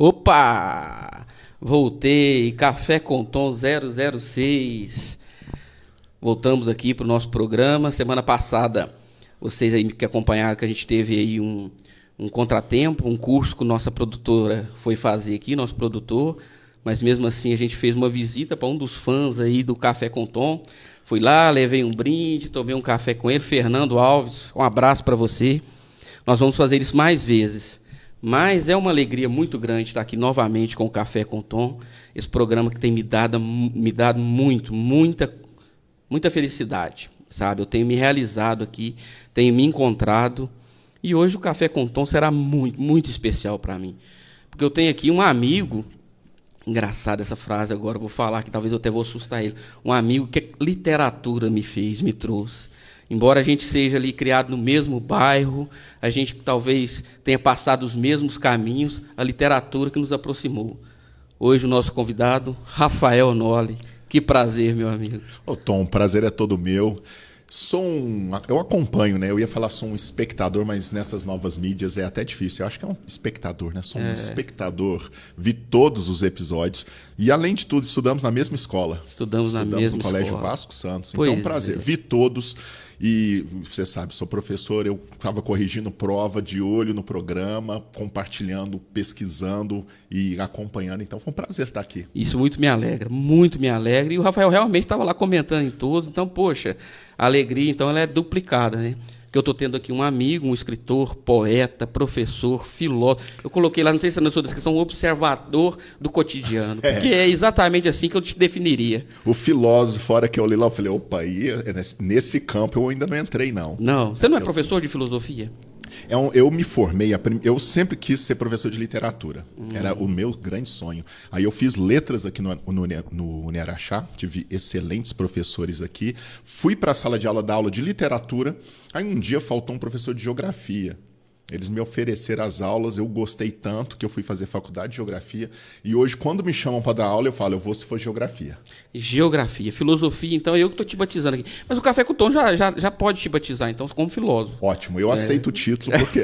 Opa! Voltei, Café com Tom 006. Voltamos aqui para o nosso programa. Semana passada, vocês aí que acompanharam, que a gente teve aí um contratempo, um curso que nossa produtora foi fazer aqui, nosso produtor. Mas mesmo assim a gente fez uma visita para um dos fãs aí do Café com Tom. Fui lá, levei um brinde, tomei um café com ele. Fernando Alves, um abraço para você. Nós vamos fazer isso mais vezes. Mas é uma alegria muito grande estar aqui novamente com o Café com Tom. Esse programa que tem me dado muita felicidade, sabe? Eu tenho me realizado aqui, tenho me encontrado. E hoje o Café com Tom será muito especial para mim. Porque eu tenho aqui um amigo, engraçada essa frase agora, vou falar que talvez eu até vou assustar ele. Um amigo que a literatura me trouxe. Embora a gente seja ali criado no mesmo bairro, a gente talvez tenha passado os mesmos caminhos, a literatura que nos aproximou. Hoje o nosso convidado, Rafael Noli. Que prazer, meu amigo. Ô Tom, o prazer é todo meu. Eu acompanho, né? Eu ia falar sou um espectador, mas nessas novas mídias é até difícil. Eu acho que é um espectador, né? Sou um espectador. Vi todos os episódios. E, além de tudo, estudamos na mesma escola. Estudamos na mesma no Colégio escola. Vasco Santos. Pois então, prazer. Vi todos. E você sabe, sou professor, eu estava corrigindo prova, de olho no programa, compartilhando, pesquisando e acompanhando. Então foi um prazer estar aqui. Isso muito me alegra. E o Rafael realmente estava lá comentando em todos. Então, poxa, a alegria então ela é duplicada, né? Que eu estou tendo aqui um amigo, um escritor, poeta, professor, filósofo. Eu coloquei lá, não sei se é na sua descrição, um observador do cotidiano. Porque é exatamente assim que eu te definiria. O filósofo, fora que eu li lá, eu falei, opa, aí, nesse campo eu ainda não entrei, não. Não, você não é professor de filosofia? Eu me formei, eu sempre quis ser professor de literatura. Era o meu grande sonho. Aí eu fiz letras aqui no Uniaraxá, tive excelentes professores aqui. Fui para a sala de aula dar aula de literatura. Aí um dia faltou um professor de geografia. Eles me ofereceram as aulas, eu gostei tanto que eu fui fazer faculdade de geografia. E hoje, quando me chamam para dar aula, eu falo, eu vou se for geografia. Geografia, filosofia, então eu que estou te batizando aqui. Mas o Café com o Tom já pode te batizar, então, como filósofo. Ótimo, eu aceito o título, porque...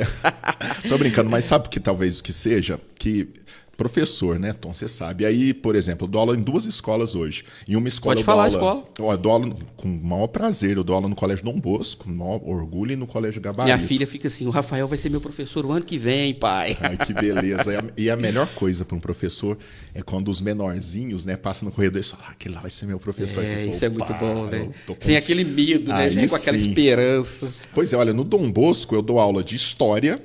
Tô brincando, mas sabe que talvez o que seja? Que... Professor, né, Tom? Você sabe. Aí, por exemplo, eu dou aula em 2 escolas hoje. Em uma escola Pode falar a escola. Eu dou aula com o maior prazer. Eu dou aula no Colégio Dom Bosco, com o maior orgulho, e no Colégio Gabarito. Minha filha fica assim, o Rafael vai ser meu professor o ano que vem, pai. Ai, que beleza. E a melhor coisa para um professor é quando os menorzinhos, né, passam no corredor e falam, aquele lá vai ser meu professor. Isso é muito bom, né? Sem aquele medo, né? Já com aquela esperança. Pois é, olha, no Dom Bosco eu dou aula de história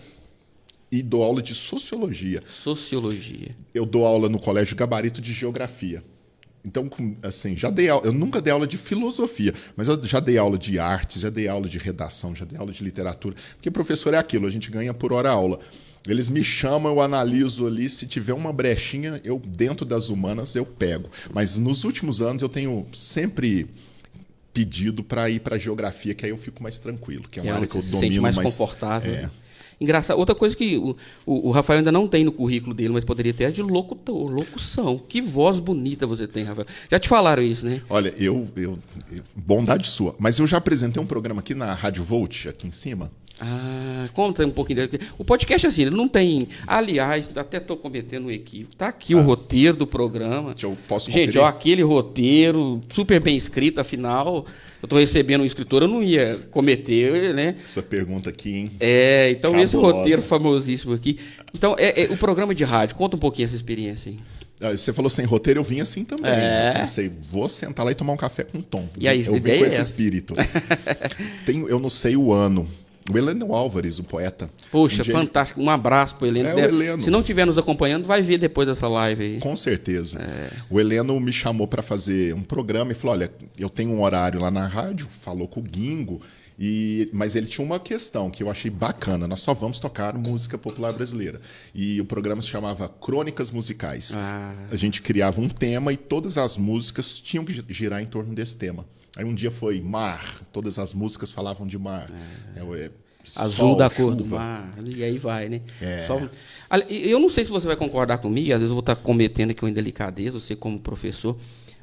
e dou aula de sociologia. Sociologia. Eu dou aula no Colégio Gabarito de geografia. Então, assim, já dei aula. Eu nunca dei aula de filosofia, mas eu já dei aula de artes, já dei aula de redação, já dei aula de literatura. Porque professor é aquilo, a gente ganha por hora aula. Eles me chamam, eu analiso ali, se tiver uma brechinha, eu dentro das humanas eu pego. Mas nos últimos anos eu tenho sempre pedido para ir para geografia, que aí eu fico mais tranquilo, que é uma área que eu domino sente mais confortável. Engraçado. Outra coisa que o Rafael ainda não tem no currículo dele, mas poderia ter, é de locutor, locução. Que voz bonita você tem, Rafael. Já te falaram isso, né? Olha, bondade sua. Mas eu já apresentei um programa aqui na Rádio Volt, aqui em cima. Ah, conta um pouquinho dele. O podcast, assim, ele não tem... Aliás, até estou cometendo um equívoco. Está aqui o roteiro do programa. Eu posso conferir? Gente, ó, aquele roteiro, super bem escrito, afinal... Eu estou recebendo um escritor, eu não ia cometer, né? Essa pergunta aqui, hein? Então esse roteiro famosíssimo aqui. Então, o programa de rádio, conta um pouquinho essa experiência aí. Você falou sem roteiro, eu vim assim também. Eu pensei, vou sentar lá e tomar um café com o Tom. E aí, eu vim com esse espírito. Eu não sei o ano. O Heleno Álvares, o poeta. Poxa, fantástico. Um abraço pro Heleno. O Heleno. Se não estiver nos acompanhando, vai ver depois dessa live aí. Com certeza. O Heleno me chamou para fazer um programa e falou, olha, eu tenho um horário lá na rádio, falou com o Guingo, mas ele tinha uma questão que eu achei bacana. Nós só vamos tocar música popular brasileira. E o programa se chamava Crônicas Musicais. A gente criava um tema e todas as músicas tinham que girar em torno desse tema. Aí um dia foi mar, todas as músicas falavam de mar. Azul sol, da cor chuva. do mar, e aí vai, né? Eu não sei se você vai concordar comigo, às vezes eu vou estar cometendo aqui uma indelicadeza, você como professor,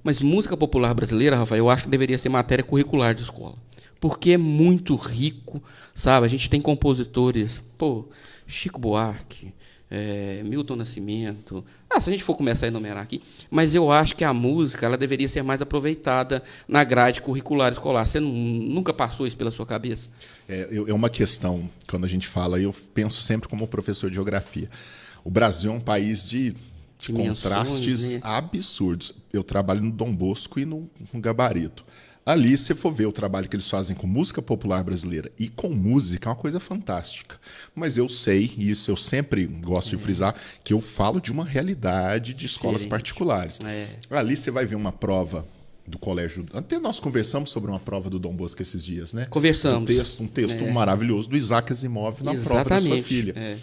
mas música popular brasileira, Rafael, eu acho que deveria ser matéria curricular de escola. Porque é muito rico, sabe? A gente tem compositores, Chico Buarque, Milton Nascimento. Ah, se a gente for começar a enumerar aqui, mas eu acho que a música ela deveria ser mais aproveitada na grade curricular escolar. Você nunca passou isso pela sua cabeça? É uma questão, quando a gente fala, eu penso sempre como professor de geografia. O Brasil é um país de Dimensões, contrastes né? absurdos. Eu trabalho no Dom Bosco e no Gabarito. Ali, se for ver o trabalho que eles fazem com música popular brasileira e com música, é uma coisa fantástica. Mas eu sei, e isso eu sempre gosto de frisar, que eu falo de uma realidade de escolas Diferente. particulares. É. Ali você vai ver uma prova do colégio. Até nós conversamos sobre uma prova do Dom Bosco esses dias, né? Conversamos. Um texto maravilhoso do Isaac Asimov na prova da sua Exatamente. filha.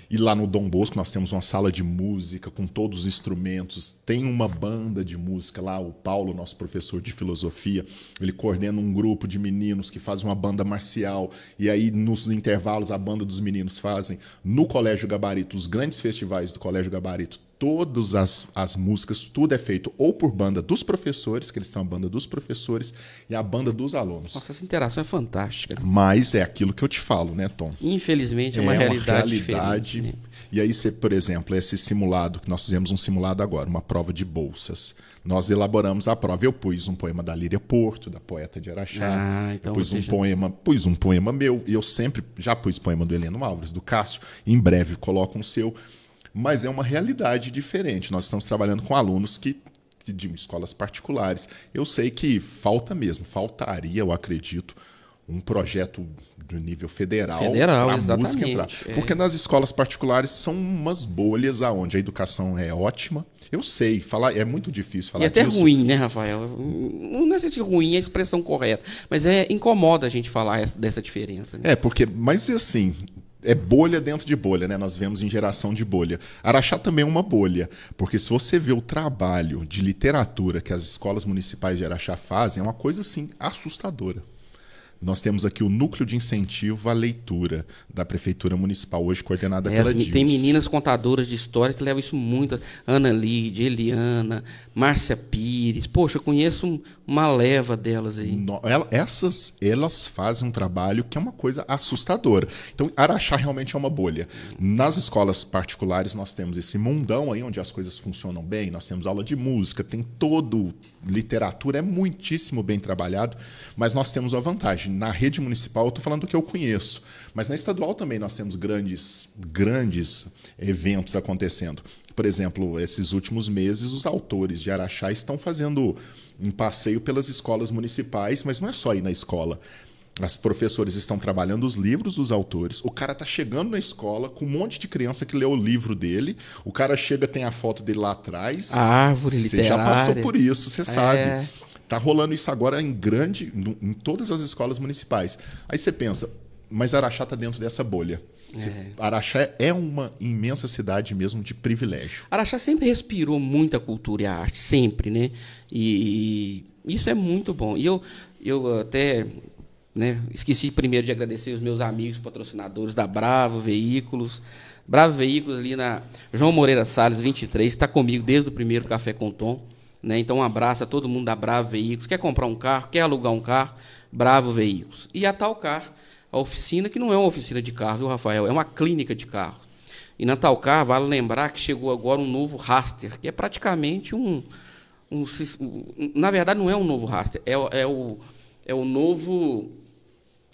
E lá no Dom Bosco nós temos uma sala de música com todos os instrumentos. Tem uma banda de música lá, o Paulo, nosso professor de filosofia, ele coordena um grupo de meninos que faz uma banda marcial. E aí, nos intervalos, a banda dos meninos fazem no Colégio Gabarito, os grandes festivais do Colégio Gabarito. Todas as músicas, tudo é feito ou por banda dos professores, que eles são a banda dos professores, e a banda dos alunos. Nossa, essa interação é fantástica. Mas é aquilo que eu te falo, né, Tom? Infelizmente, é uma realidade diferente. Né? E aí, você, por exemplo, esse simulado, que nós fizemos um simulado agora, uma prova de bolsas. Nós elaboramos a prova. Eu pus um poema da Líria Porto, da poeta de Araxá. Então eu pus um poema meu. E eu sempre já pus poema do Heleno Álvares, do Cássio. Em breve coloco um seu. Mas é uma realidade diferente. Nós estamos trabalhando com alunos de escolas particulares. Eu sei que falta mesmo, faltaria, eu acredito, um projeto do nível federal para a música entrar. Porque nas escolas particulares são umas bolhas aonde a educação é ótima. Eu sei, falar é muito difícil falar disso. E até disso. ruim, né, Rafael? Não sei se ruim é a expressão correta, mas incomoda a gente falar dessa diferença. Né? Mas assim, é bolha dentro de bolha, né? Nós vemos em geração de bolha. Araxá também é uma bolha, porque se você vê o trabalho de literatura que as escolas municipais de Araxá fazem, é uma coisa assim assustadora. Nós temos aqui o Núcleo de Incentivo à Leitura da Prefeitura Municipal, hoje coordenada pela Dilce. Tem meninas contadoras de história que levam isso muito. Ana Lídia, Eliana, Márcia Pires. Poxa, eu conheço uma leva delas aí. Elas fazem um trabalho que é uma coisa assustadora. Então, Araxá realmente é uma bolha. Nas escolas particulares, nós temos esse mundão aí, onde as coisas funcionam bem. Nós temos aula de música, tem todo... Literatura é muitíssimo bem trabalhado, mas nós temos a vantagem. Na rede municipal, eu estou falando do que eu conheço, mas na estadual também nós temos grandes eventos acontecendo. Por exemplo, esses últimos meses, os autores de Araxá estão fazendo um passeio pelas escolas municipais, mas não é só ir na escola. As professores estão trabalhando os livros dos autores. O cara tá chegando na escola com um monte de criança que leu o livro dele. O cara chega, tem a foto dele lá atrás. A árvore literária. Você já passou por isso, você sabe. Tá rolando isso agora em todas as escolas municipais. Aí você pensa, mas Araxá tá dentro dessa bolha. Araxá é uma imensa cidade mesmo de privilégio. Araxá sempre respirou muita cultura e arte, sempre, né? E isso é muito bom. E eu até... Né? Esqueci primeiro de agradecer os meus amigos patrocinadores da Bravo Veículos. Bravo Veículos ali na João Moreira Salles, 23, está comigo desde o primeiro Café com Tom. Né? Então um abraço a todo mundo da Bravo Veículos. Quer comprar um carro, quer alugar um carro? Bravo Veículos. E a Talcar, a oficina, que não é uma oficina de carro, viu, Rafael? É uma clínica de carro. E na Talcar, vale lembrar que chegou agora um novo Raster, que é praticamente na verdade, não é um novo Raster, é o novo...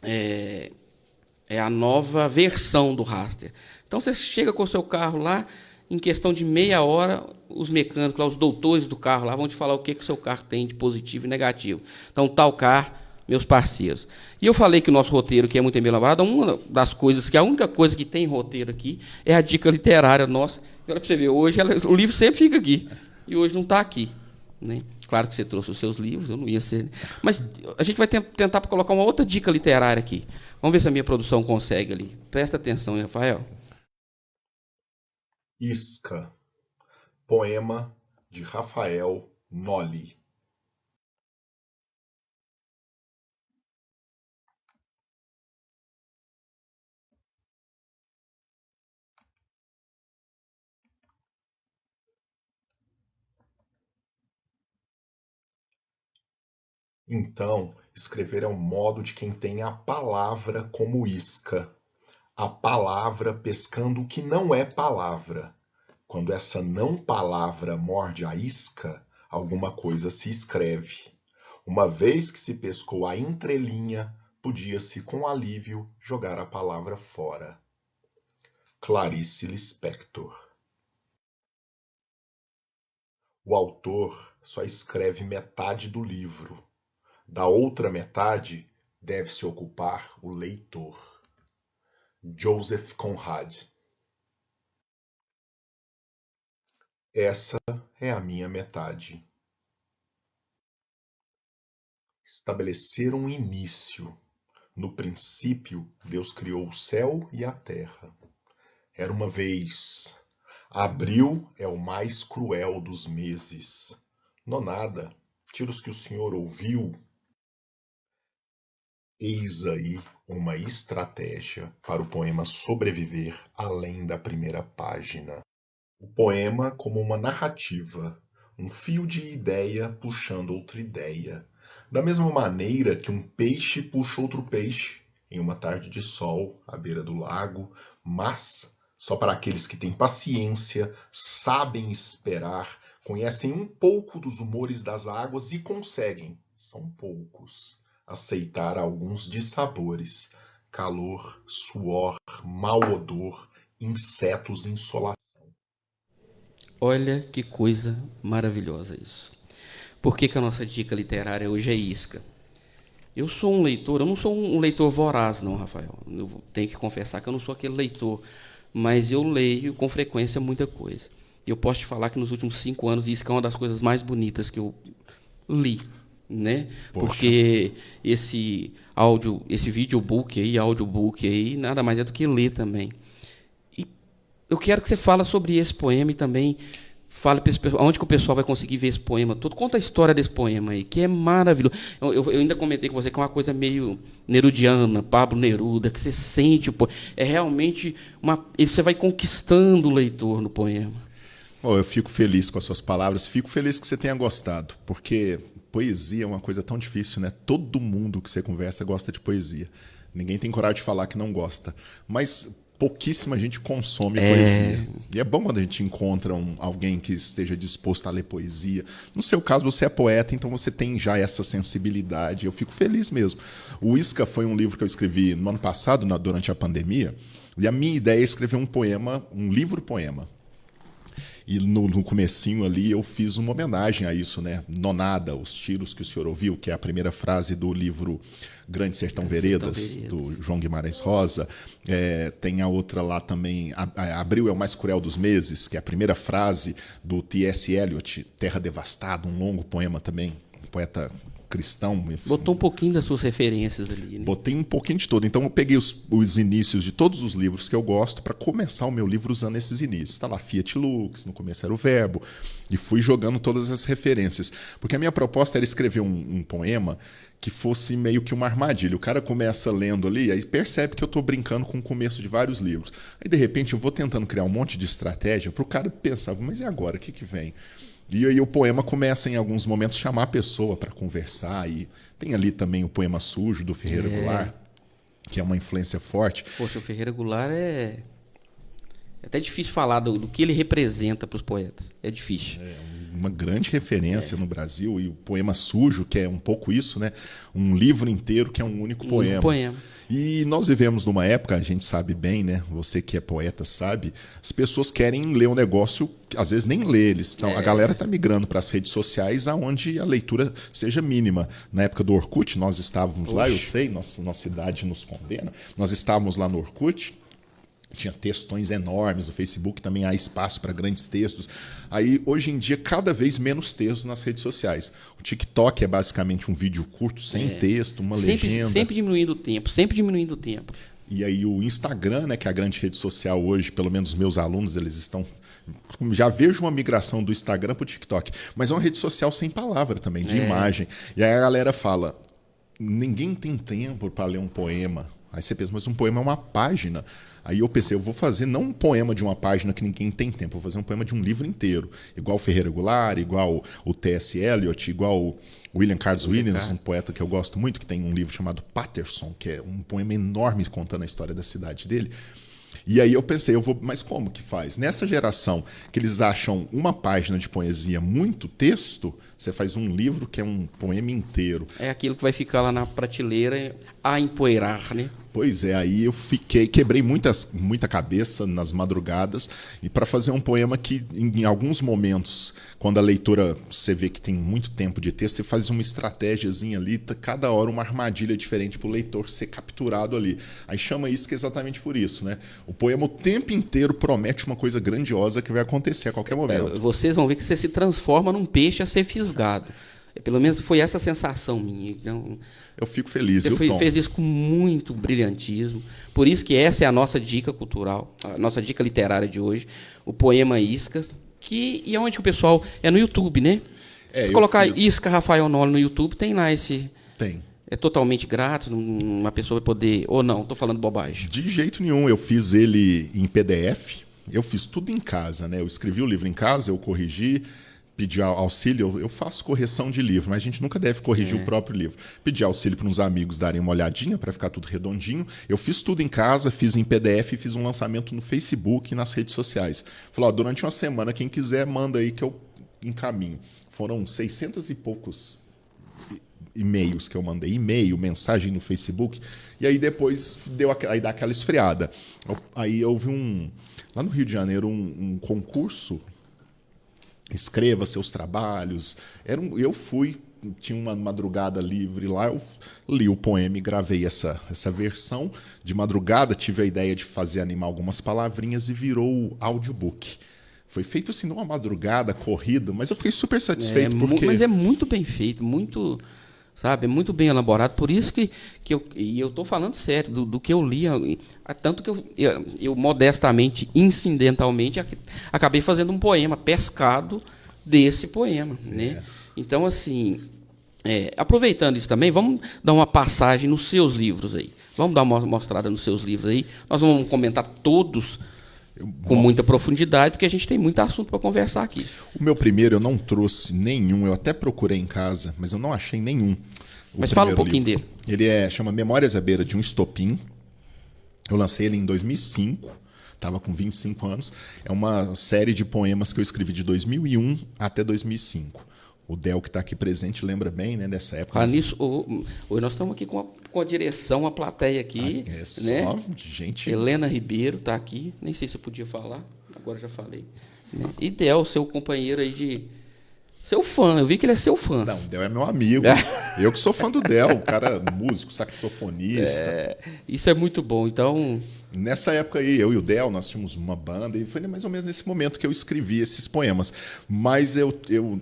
É a nova versão do Raster. Então você chega com o seu carro lá, em questão de meia hora, os mecânicos, lá, os doutores do carro lá vão te falar o que o seu carro tem de positivo e negativo. Então, Talcar, meus parceiros. E eu falei que o nosso roteiro aqui é muito bem elaborado. Uma das coisas, que a única coisa que tem roteiro aqui é a dica literária nossa. Olha para você ver, hoje o livro sempre fica aqui. E hoje não está aqui. Né? Claro que você trouxe os seus livros, eu não ia ser. Mas a gente vai tentar colocar uma outra dica literária aqui. Vamos ver se a minha produção consegue ali. Presta atenção, hein, Rafael. Isca, poema de Rafael Noli. Então, escrever é um modo de quem tem a palavra como isca. A palavra pescando o que não é palavra. Quando essa não palavra morde a isca, alguma coisa se escreve. Uma vez que se pescou a entrelinha, podia-se com alívio jogar a palavra fora. Clarice Lispector. O autor só escreve metade do livro. Da outra metade deve se ocupar o leitor. Joseph Conrad. Essa é a minha metade. Estabelecer um início. No princípio, Deus criou o céu e a terra. Era uma vez. Abril é o mais cruel dos meses. Nonada, tira os que o senhor ouviu. Eis aí uma estratégia para o poema sobreviver além da primeira página. O poema como uma narrativa, um fio de ideia puxando outra ideia. Da mesma maneira que um peixe puxa outro peixe, em uma tarde de sol, à beira do lago, mas só para aqueles que têm paciência, sabem esperar, conhecem um pouco dos humores das águas e conseguem, são poucos, aceitar alguns dissabores, calor, suor, mau odor, insetos, insolação. Olha que coisa maravilhosa isso. Por que a nossa dica literária hoje é isca? Eu sou um leitor, eu não sou um leitor voraz, não, Rafael. Eu tenho que confessar que eu não sou aquele leitor, mas eu leio com frequência muita coisa. E eu posso te falar que nos últimos 5 anos isso é uma das coisas mais bonitas que eu li, né? Poxa. Porque esse audiobook aí, nada mais é do que ler também. E eu quero que você fale sobre esse poema e também fale onde que o pessoal vai conseguir ver esse poema todo. Conta a história desse poema aí, que é maravilhoso. Eu ainda comentei com você que é uma coisa meio nerudiana, Pablo Neruda, que você sente o poema. É realmente você vai conquistando o leitor no poema. Oh, eu fico feliz com as suas palavras, fico feliz que você tenha gostado, porque poesia é uma coisa tão difícil, né? Todo mundo que você conversa gosta de poesia. Ninguém tem coragem de falar que não gosta. Mas pouquíssima gente consome poesia. E é bom quando a gente encontra alguém que esteja disposto a ler poesia. No seu caso, você é poeta, então você tem já essa sensibilidade. Eu fico feliz mesmo. O Isca foi um livro que eu escrevi no ano passado, durante a pandemia, e a minha ideia é escrever um poema, um livro-poema. E no comecinho ali eu fiz uma homenagem a isso, né? Nonada, os tiros que o senhor ouviu, que é a primeira frase do livro Grande Sertão Veredas, do João Guimarães Rosa. Tem a outra lá também, Abril é o mais cruel dos meses, que é a primeira frase do T.S. Eliot, Terra Devastada, um longo poema também, um poeta cristão. Enfim. Botou um pouquinho das suas referências ali, né? Botei um pouquinho de tudo. Então eu peguei os inícios de todos os livros que eu gosto para começar o meu livro usando esses inícios. Está lá Fiat Lux, no começo era o Verbo, e fui jogando todas as referências. Porque a minha proposta era escrever um poema que fosse meio que uma armadilha. O cara começa lendo ali, aí percebe que eu estou brincando com o começo de vários livros. Aí, de repente, eu vou tentando criar um monte de estratégia para o cara pensar, mas e agora? O que vem? E aí o poema começa, em alguns momentos, a chamar a pessoa para conversar. E tem ali também o poema Sujo, do Ferreira Goulart, que é uma influência forte. Poxa, o Ferreira Goulart é até difícil falar do que ele representa para os poetas. É difícil. Uma grande referência no Brasil. E o poema Sujo, que é um pouco isso, né? Um livro inteiro que é um único poema. E nós vivemos numa época, a gente sabe bem, né? Você que é poeta sabe, as pessoas querem ler um negócio, às vezes nem lê, a galera está migrando para as redes sociais aonde a leitura seja mínima. Na época do Orkut, nós estávamos lá, eu sei, nossa idade nos condena, nós estávamos lá no Orkut, tinha textões enormes, no Facebook também há espaço para grandes textos. Aí, hoje em dia, cada vez menos texto nas redes sociais. O TikTok é basicamente um vídeo curto, sem texto, uma legenda. Sempre diminuindo o tempo. E aí o Instagram, né, que é a grande rede social hoje, pelo menos os meus alunos, eles estão... Já vejo uma migração do Instagram para o TikTok. Mas é uma rede social sem palavra também, de imagem. E aí a galera fala, ninguém tem tempo para ler um poema. Aí você pensa, mas um poema é uma página. Aí eu pensei, eu vou fazer não um poema de uma página que ninguém tem tempo, eu vou fazer um poema de um livro inteiro. Igual o Ferreira Goulart, igual o T.S. Eliot, igual o William Carlos Williams, um poeta que eu gosto muito, que tem um livro chamado Paterson, que é um poema enorme contando a história da cidade dele. E aí eu pensei, mas como que faz? Nessa geração que eles acham uma página de poesia muito texto, você faz um livro que é um poema inteiro. É aquilo que vai ficar lá na prateleira a empoeirar, né? Pois é, aí eu quebrei muita cabeça nas madrugadas e para fazer um poema que em alguns momentos, quando a leitura você vê que tem muito tempo de texto, você faz uma estratégiazinha ali, cada hora uma armadilha diferente para o leitor ser capturado ali. Aí chama isso que é exatamente por isso, né? O poema o tempo inteiro promete uma coisa grandiosa que vai acontecer a qualquer momento. Vocês vão ver que você se transforma num peixe a ser fisgado. Pelo menos foi essa sensação minha. Então, eu fico feliz. Você fez isso com muito brilhantismo. Por isso que essa é a nossa dica cultural, a nossa dica literária de hoje, o poema Iscas, e é onde o pessoal... É no YouTube, né? Se colocar Isca Rafael Noli no YouTube, tem lá esse... Tem. É totalmente grátis, uma pessoa vai poder... Ou não, estou falando bobagem. De jeito nenhum. Eu fiz ele em PDF. Eu fiz tudo em casa, né? Eu escrevi o livro em casa, eu corrigi... Pedir auxílio, eu faço correção de livro, mas a gente nunca deve corrigir o próprio livro. Pedir auxílio para uns amigos darem uma olhadinha para ficar tudo redondinho. Eu fiz tudo em casa, fiz em PDF, fiz um lançamento no Facebook e nas redes sociais. Falei, durante uma semana, quem quiser, manda aí que eu encaminho. Foram 600 e poucos e-mails que eu mandei, mensagem no Facebook, e aí depois aí dá aquela esfriada. Aí houve lá no Rio de Janeiro, um concurso. Escreva seus trabalhos. Eu tinha uma madrugada livre lá, eu li o poema e gravei essa versão. De madrugada tive a ideia de animar algumas palavrinhas e virou o audiobook. Foi feito assim numa madrugada, corrida, mas eu fiquei super satisfeito. Mas é muito bem feito, muito... Sabe, é muito bem elaborado, por isso que eu estou falando sério, do que eu li, tanto que eu modestamente, incidentalmente, acabei fazendo um poema pescado desse poema, né? Então, assim, aproveitando isso também, vamos dar uma passagem nos seus livros aí, vamos dar uma mostrada nos seus livros aí, nós vamos comentar todos com muita profundidade, porque a gente tem muito assunto para conversar aqui. O meu primeiro eu não trouxe nenhum, eu até procurei em casa, mas eu não achei nenhum. Mas fala um pouquinho dele. Ele chama Memórias à Beira de um Estopim. Eu lancei ele em 2005, estava com 25 anos. É uma série de poemas que eu escrevi de 2001 até 2005. O Del, que está aqui presente, lembra bem, né, dessa época. Nisso, hoje nós estamos aqui com a direção, a plateia aqui. É só né? Gente... Helena Ribeiro está aqui. Nem sei se eu podia falar, agora já falei. Né? E Del, seu companheiro aí de... Seu fã, eu vi que ele é seu fã. Não, o Del é meu amigo. Eu que sou fã do Del, o cara músico, saxofonista. Isso é muito bom, então... Nessa época aí, eu e o Del, nós tínhamos uma banda, e foi mais ou menos nesse momento que eu escrevi esses poemas. Mas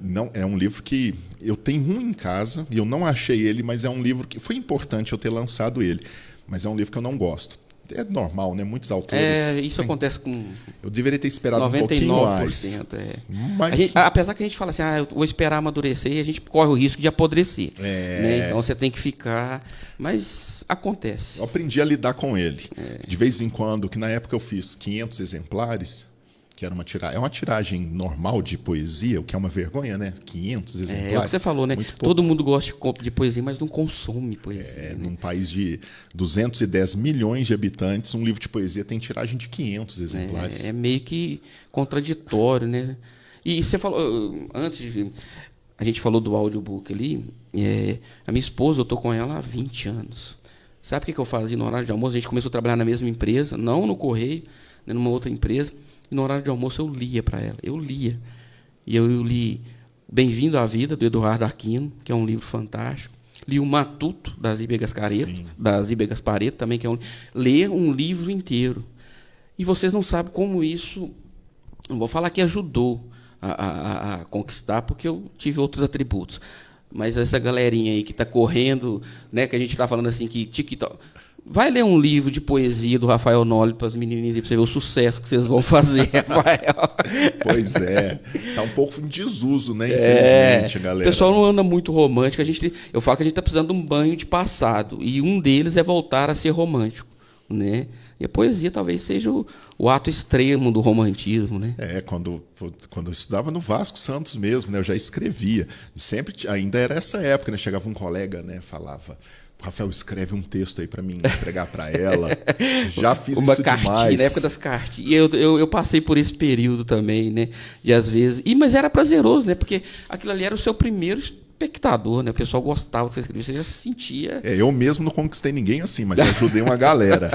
não é um livro que eu tenho em casa, e eu não achei ele, mas é um livro que foi importante eu ter lançado ele. Mas é um livro que eu não gosto. É normal, né? Muitos autores... Isso acontece com... Eu deveria ter esperado 99%, um pouquinho mais. Mas... apesar que a gente fala assim, eu vou esperar amadurecer, e a gente corre o risco de apodrecer. Né? Então você tem que ficar... Mas acontece. Eu aprendi a lidar com ele. De vez em quando, que na época eu fiz 500 exemplares, que era uma tiragem normal de poesia, o que é uma vergonha, né? 500 exemplares. É o que você falou, né? Todo mundo gosta de poesia, mas não consome poesia. Né? Num país de 210 milhões de habitantes, um livro de poesia tem tiragem de 500 exemplares. É meio que contraditório, né? E você falou, a gente falou do audiobook ali, a minha esposa, eu tô com ela há 20 anos. Sabe o que eu fazia no horário de almoço? A gente começou a trabalhar na mesma empresa, não no Correio, né, numa outra empresa. E no horário de almoço eu lia para ela. Eu lia. E eu li Bem-vindo à Vida, do Eduardo Aquino, que é um livro fantástico. Li o Matuto, da Zíbia Gasparetto, também, que é ler um livro inteiro. E vocês não sabem como isso, não vou falar que ajudou a conquistar, porque eu tive outros atributos. Mas essa galerinha aí que está correndo, né, que a gente está falando assim, que TikTok... Vai ler um livro de poesia do Rafael Noli para as menininhas e para você ver o sucesso que vocês vão fazer, Rafael. Pois é. Está um pouco em desuso, né? Infelizmente, galera. O pessoal não anda muito romântico. Eu falo que a gente está precisando de um banho de passado. E um deles é voltar a ser romântico, né? E a poesia talvez seja o ato extremo do romantismo, né? Quando eu estudava no Vasco Santos mesmo, né, eu já escrevia. Sempre, ainda era essa época, né? Chegava um colega, né, falava: Rafael, escreve um texto aí para mim entregar para ela. Já fiz Uma isso cartinha, demais. na época das cartinhas. E eu passei por esse período também, né? De às vezes. Mas era prazeroso, né? Porque aquilo ali era o seu primeiro espectador, né? O pessoal gostava de você escrever, você já se sentia. Eu mesmo não conquistei ninguém assim, mas eu ajudei uma galera.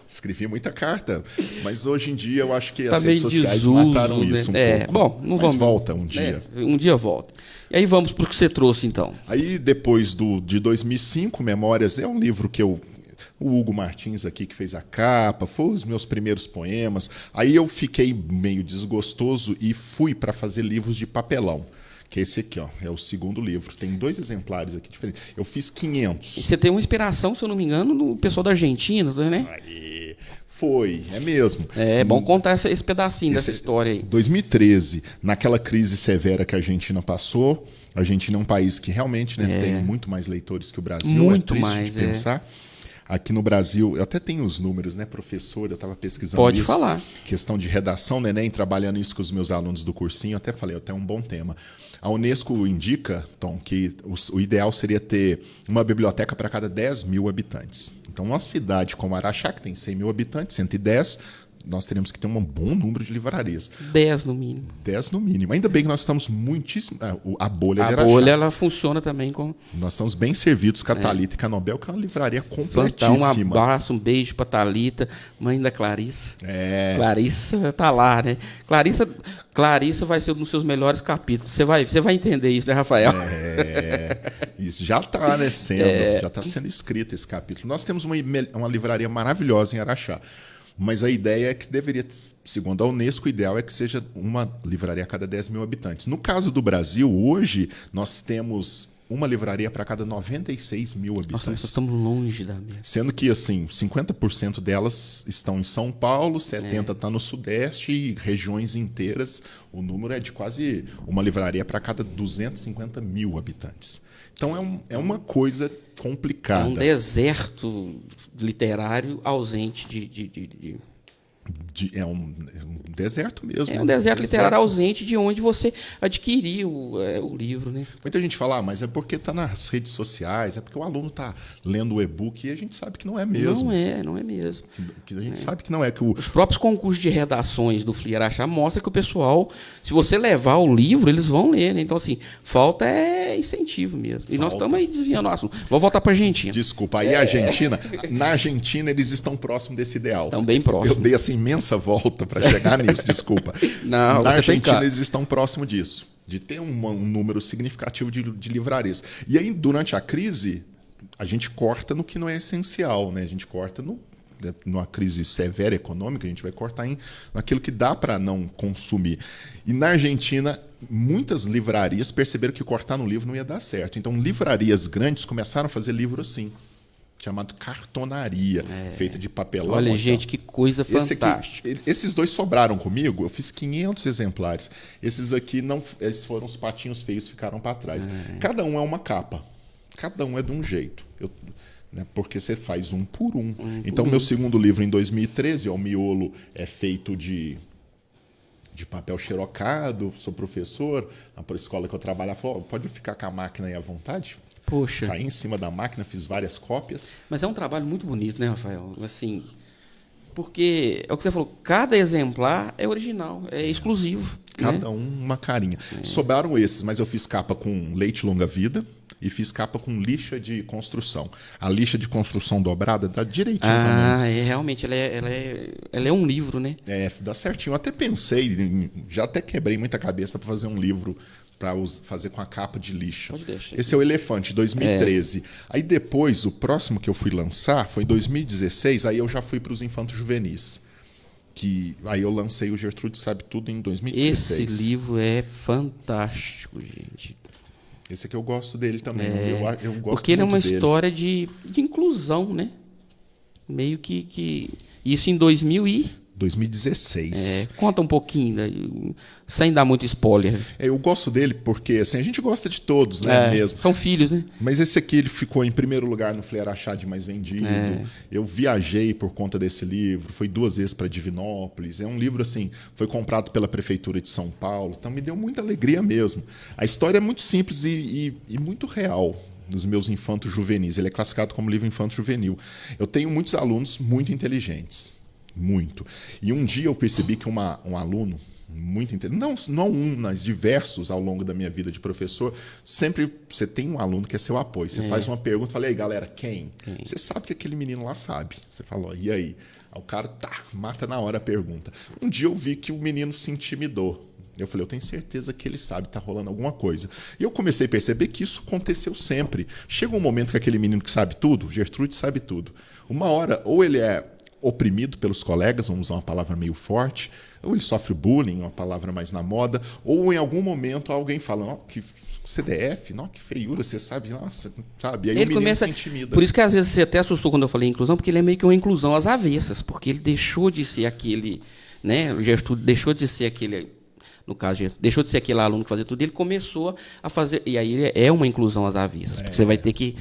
Escrevi muita carta, mas hoje em dia eu acho que as redes sociais desuso, mataram né? isso um pouco. Bom, não mas vamos. volta um dia. Um dia volta. E aí vamos para o que você trouxe, então. Aí depois de 2005, Memórias é um livro que o Hugo Martins aqui que fez a capa, foi os meus primeiros poemas. Aí eu fiquei meio desgostoso e fui para fazer livros de papelão. Que é esse aqui, ó, é o segundo livro. Tem 2 exemplares aqui diferentes. Eu fiz 500. E você tem uma inspiração, se eu não me engano, no pessoal da Argentina, né? Aí, é mesmo. É bom contar esse pedacinho dessa história aí. 2013, naquela crise severa que a Argentina passou. A Argentina é um país que realmente, né, tem muito mais leitores que o Brasil. Muito triste mais, de pensar. Aqui no Brasil, eu até tenho os números, né, professor? Eu estava pesquisando Pode isso. falar. Questão de redação, né, trabalhando isso com os meus alunos do cursinho. Eu até falei, até um bom tema. A Unesco indica, Tom, que o ideal seria ter uma biblioteca para cada 10 mil habitantes. Então, uma cidade como Araxá, que tem 100 mil habitantes, 110, nós teremos que ter um bom número de livrarias. 10 no mínimo. 10 no mínimo. Ainda bem que nós estamos muitíssimo... A bolha de A Araxá. bolha, ela funciona também com... Nós estamos bem servidos com a Thalita e Canobel, que é uma livraria Plantar um completíssima. abraço, um beijo pra Thalita, mãe da Clarissa. Clarissa tá lá, né? Clarissa vai ser um dos seus melhores capítulos. Você vai entender isso, né, Rafael? Isso já está, né, já está sendo escrito esse capítulo. Nós temos uma livraria maravilhosa em Araxá. Mas a ideia é que deveria, segundo a Unesco, o ideal é que seja uma livraria a cada 10 mil habitantes. No caso do Brasil, hoje, nós temos uma livraria para cada 96 mil habitantes. Nossa, nós estamos longe da meta. Sendo que, assim, 50% delas estão em São Paulo, 70% está no Sudeste e regiões inteiras, o número é de quase uma livraria para cada 250 mil habitantes. Então é uma coisa complicada. É um deserto literário ausente de... É um deserto mesmo. É um deserto literário ausente de onde você adquiriu o livro, né? Muita gente fala, mas é porque está nas redes sociais, é porque o aluno está lendo o e-book e a gente sabe que não é mesmo. Não é mesmo. Que a gente sabe que não é. Os próprios concursos de redações do FLI Araxá mostram que o pessoal, se você levar o livro, eles vão ler, né? Então, assim, falta incentivo mesmo. E nós estamos aí desviando o assunto. Vou voltar para a Argentina. Desculpa, aí a Argentina, na Argentina eles estão próximos desse ideal. Estão bem próximos. Eu dei essa imensa volta para chegar nisso, desculpa. Não, na Argentina eles estão próximos disso, de ter um número significativo de livrarias. E aí, durante a crise, a gente corta no que não é essencial, né? A gente corta numa crise severa econômica, a gente vai cortar naquilo que dá para não consumir. E na Argentina, muitas livrarias perceberam que cortar no livro não ia dar certo. Então, livrarias grandes começaram a fazer livro assim, chamado cartonaria, feita de papelão. Olha, gente, que coisa fantástica. Esses 2 sobraram comigo, eu fiz 500 exemplares. Esses aqui, esses foram os patinhos feios, ficaram para trás. Cada um é uma capa, cada um é de um jeito. Porque você faz um por um. Então, meu segundo livro, em 2013, o miolo é feito de papel xerocado, sou professor, na escola que eu trabalho, falou, pode ficar com a máquina aí à vontade? Poxa. Caí em cima da máquina, fiz várias cópias. Mas é um trabalho muito bonito, né, Rafael? Assim, porque é o que você falou, cada exemplar é original, é exclusivo. Cada uma carinha. Sobraram esses, mas eu fiz capa com leite longa-vida e fiz capa com lixa de construção. A lixa de construção dobrada dá direitinho também. Realmente, ela é um livro, né? Dá certinho. Eu até pensei, já até quebrei muita cabeça para fazer um livro para fazer com a capa de lixa. Pode deixar. Esse é o Elefante, 2013. Aí depois, o próximo que eu fui lançar foi em 2016, aí eu já fui para os infantos juvenis. Aí eu lancei o Gertrude Sabe Tudo em 2016. Esse livro é fantástico, gente. Esse aqui eu gosto dele também. Eu gosto porque ele é uma dele. história de inclusão, né? Meio que... Isso em 2013. 2016. Conta um pouquinho, né? Sem dar muito spoiler. Eu gosto dele porque assim, a gente gosta de todos, né? Mesmo. São filhos, né? Mas esse aqui ele ficou em primeiro lugar no Fleirachá de mais vendido. Eu viajei por conta desse livro, fui 2 vezes para Divinópolis. É um livro assim, foi comprado pela prefeitura de São Paulo, então me deu muita alegria mesmo. A história é muito simples e muito real dos meus infantos juvenis. Ele é classificado como livro infanto juvenil. Eu tenho muitos alunos muito inteligentes, muito. E um dia eu percebi que um aluno muito inteligente, não um, mas diversos ao longo da minha vida de professor, sempre você tem um aluno que é seu apoio. Você faz uma pergunta, fala, e aí galera, quem? Você sabe que aquele menino lá sabe. Você falou, e aí? Aí o cara mata na hora a pergunta. Um dia eu vi que o menino se intimidou. Eu falei, eu tenho certeza que ele sabe, tá rolando alguma coisa. E eu comecei a perceber que isso aconteceu sempre. Chega um momento que aquele menino que sabe tudo, Gertrude sabe tudo. Uma hora, ou ele é oprimido pelos colegas, vamos usar uma palavra meio forte, ou ele sofre bullying, uma palavra mais na moda, ou em algum momento alguém fala, ó, que CDF, não, que feiura, você sabe, nossa, sabe? E aí ele o menino começa, se intimida. Por isso que às vezes você até assustou quando eu falei inclusão, porque ele é meio que uma inclusão às avessas, porque ele deixou de ser aquele, né, o Gertrude deixou de ser aquele, no caso, deixou de ser aquele aluno que fazia tudo, ele começou a fazer, e aí é uma inclusão às avessas, porque você vai ter que,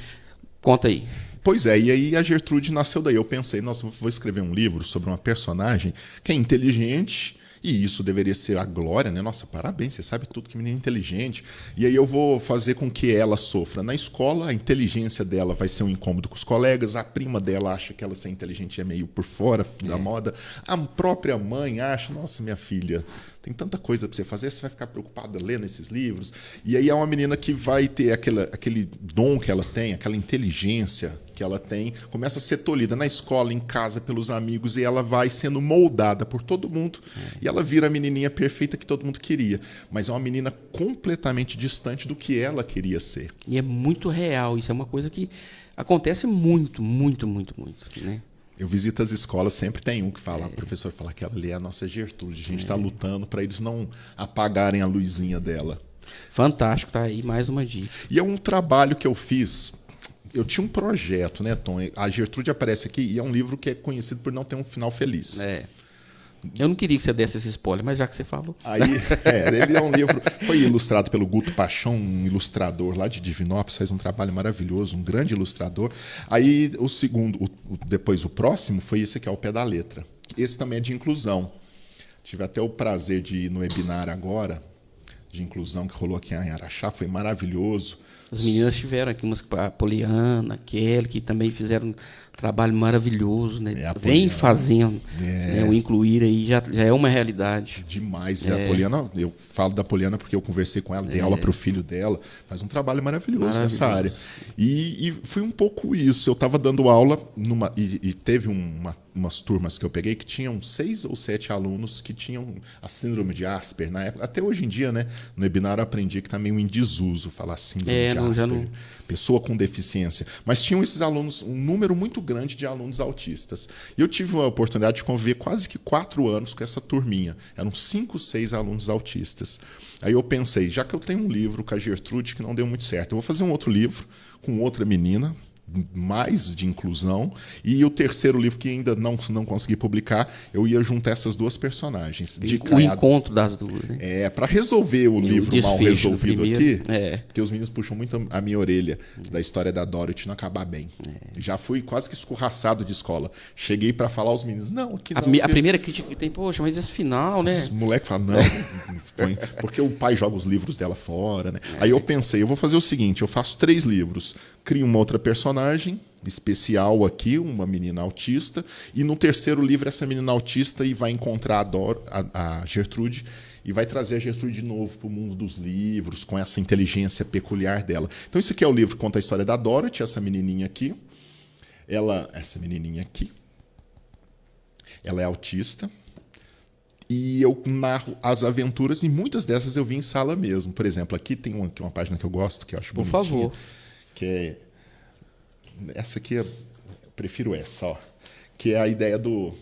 conta aí. Pois é, e aí a Gertrude nasceu daí. Eu pensei, nossa, vou escrever um livro sobre uma personagem que é inteligente, e isso deveria ser a glória, né? Nossa, parabéns, você sabe tudo, que menina inteligente. E aí eu vou fazer com que ela sofra na escola, a inteligência dela vai ser um incômodo com os colegas, a prima dela acha que ela ser inteligente é meio por fora da moda, a própria mãe acha, nossa, minha filha, tem tanta coisa para você fazer, você vai ficar preocupada lendo esses livros. E aí é uma menina que vai ter aquele dom que ela tem, aquela inteligência que ela tem, começa a ser tolhida na escola, em casa, pelos amigos, e ela vai sendo moldada por todo mundo. E ela vira a menininha perfeita que todo mundo queria. Mas é uma menina completamente distante do que ela queria ser. E é muito real, isso é uma coisa que acontece muito, muito, muito, muito, né? Eu visito as escolas, sempre tem um que fala, o professor fala que ela ali é a nossa Gertrude, a gente está lutando para eles não apagarem a luzinha dela. Fantástico, tá aí mais uma dica. E é um trabalho que eu fiz, eu tinha um projeto, né, Tom? A Gertrude aparece aqui e é um livro que é conhecido por não ter um final feliz. Eu não queria que você desse esse spoiler, mas já que você falou. Aí, ele é um livro, foi ilustrado pelo Guto Paixão, um ilustrador lá de Divinópolis, faz um trabalho maravilhoso, um grande ilustrador. Aí o segundo, depois o próximo, foi esse aqui, Ao Pé da Letra. Esse também é de inclusão. Tive até o prazer de ir no webinar agora, de inclusão, que rolou aqui em Araxá, foi maravilhoso. As meninas tiveram aqui umas, a Poliana, a Kelly, que também fizeram um trabalho maravilhoso, né? Vem fazendo, né? O incluir aí já é uma realidade. Demais. E a Poliana, eu falo da Poliana porque eu conversei com ela, dei aula para o filho dela, faz um trabalho maravilhoso nessa área. E foi um pouco isso. Eu estava dando aula e teve umas turmas que eu peguei que tinham 6 ou 7 alunos que tinham a síndrome de Asper na época. Até hoje em dia, né? No webinar eu aprendi que está meio em desuso falar síndrome de Asper. Pessoa com deficiência. Mas tinham esses alunos, um número muito grande de alunos autistas. E eu tive a oportunidade de conviver quase que 4 anos com essa turminha. Eram 5, 6 alunos autistas. Aí eu pensei, já que eu tenho um livro com a Gertrude que não deu muito certo, eu vou fazer um outro livro com outra menina, mais de inclusão, e o terceiro livro que ainda não consegui publicar, eu ia juntar essas duas personagens. O encontro das duas, né? Para resolver o livro mal resolvido aqui, porque os meninos puxam muito a minha orelha da história da Dorothy não acabar bem. Já fui quase que escorraçado de escola. Cheguei para falar aos meninos, não, que não. A primeira crítica que tem, poxa, mas esse final, né? Os moleques falam, não, porque o pai joga os livros dela fora, né? Aí eu pensei, eu vou fazer o seguinte, eu faço 3 livros, crio uma outra personagem especial aqui, uma menina autista, e no terceiro livro essa menina autista e vai encontrar a Gertrude e vai trazer a Gertrude de novo para o mundo dos livros, com essa inteligência peculiar dela. Então esse aqui é o livro que conta a história da Dorothy, essa menininha aqui. Essa menininha aqui, ela é autista. E eu narro as aventuras, e muitas dessas eu vi em sala mesmo. Por exemplo, aqui tem uma página que eu gosto, que eu acho bonitinha. Por favor. Que é... Essa aqui, eu prefiro essa, ó. Que é a ideia do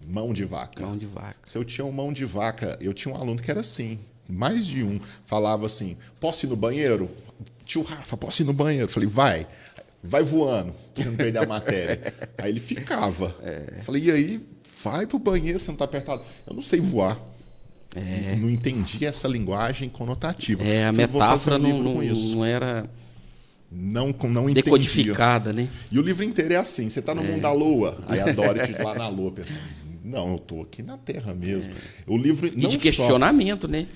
mão de vaca. Mão de vaca. Se eu tinha um mão de vaca, eu tinha um aluno que era assim, mais de um, falava assim, posso ir no banheiro? Tio Rafa, posso ir no banheiro? Eu falei, vai. vai voando, pra você não perder a matéria. Aí ele ficava. Falei, e aí, vai pro banheiro, você não tá apertado. Eu não sei voar. Não entendi essa linguagem conotativa. A Falei, vou fazer metáfora livro com isso. não era Não entendia. decodificada, né? E o livro inteiro é assim, você tá no mundo da lua, aí a Dorothy lá na lua, pensando, não, eu tô aqui na Terra mesmo. O livro não E de questionamento, né?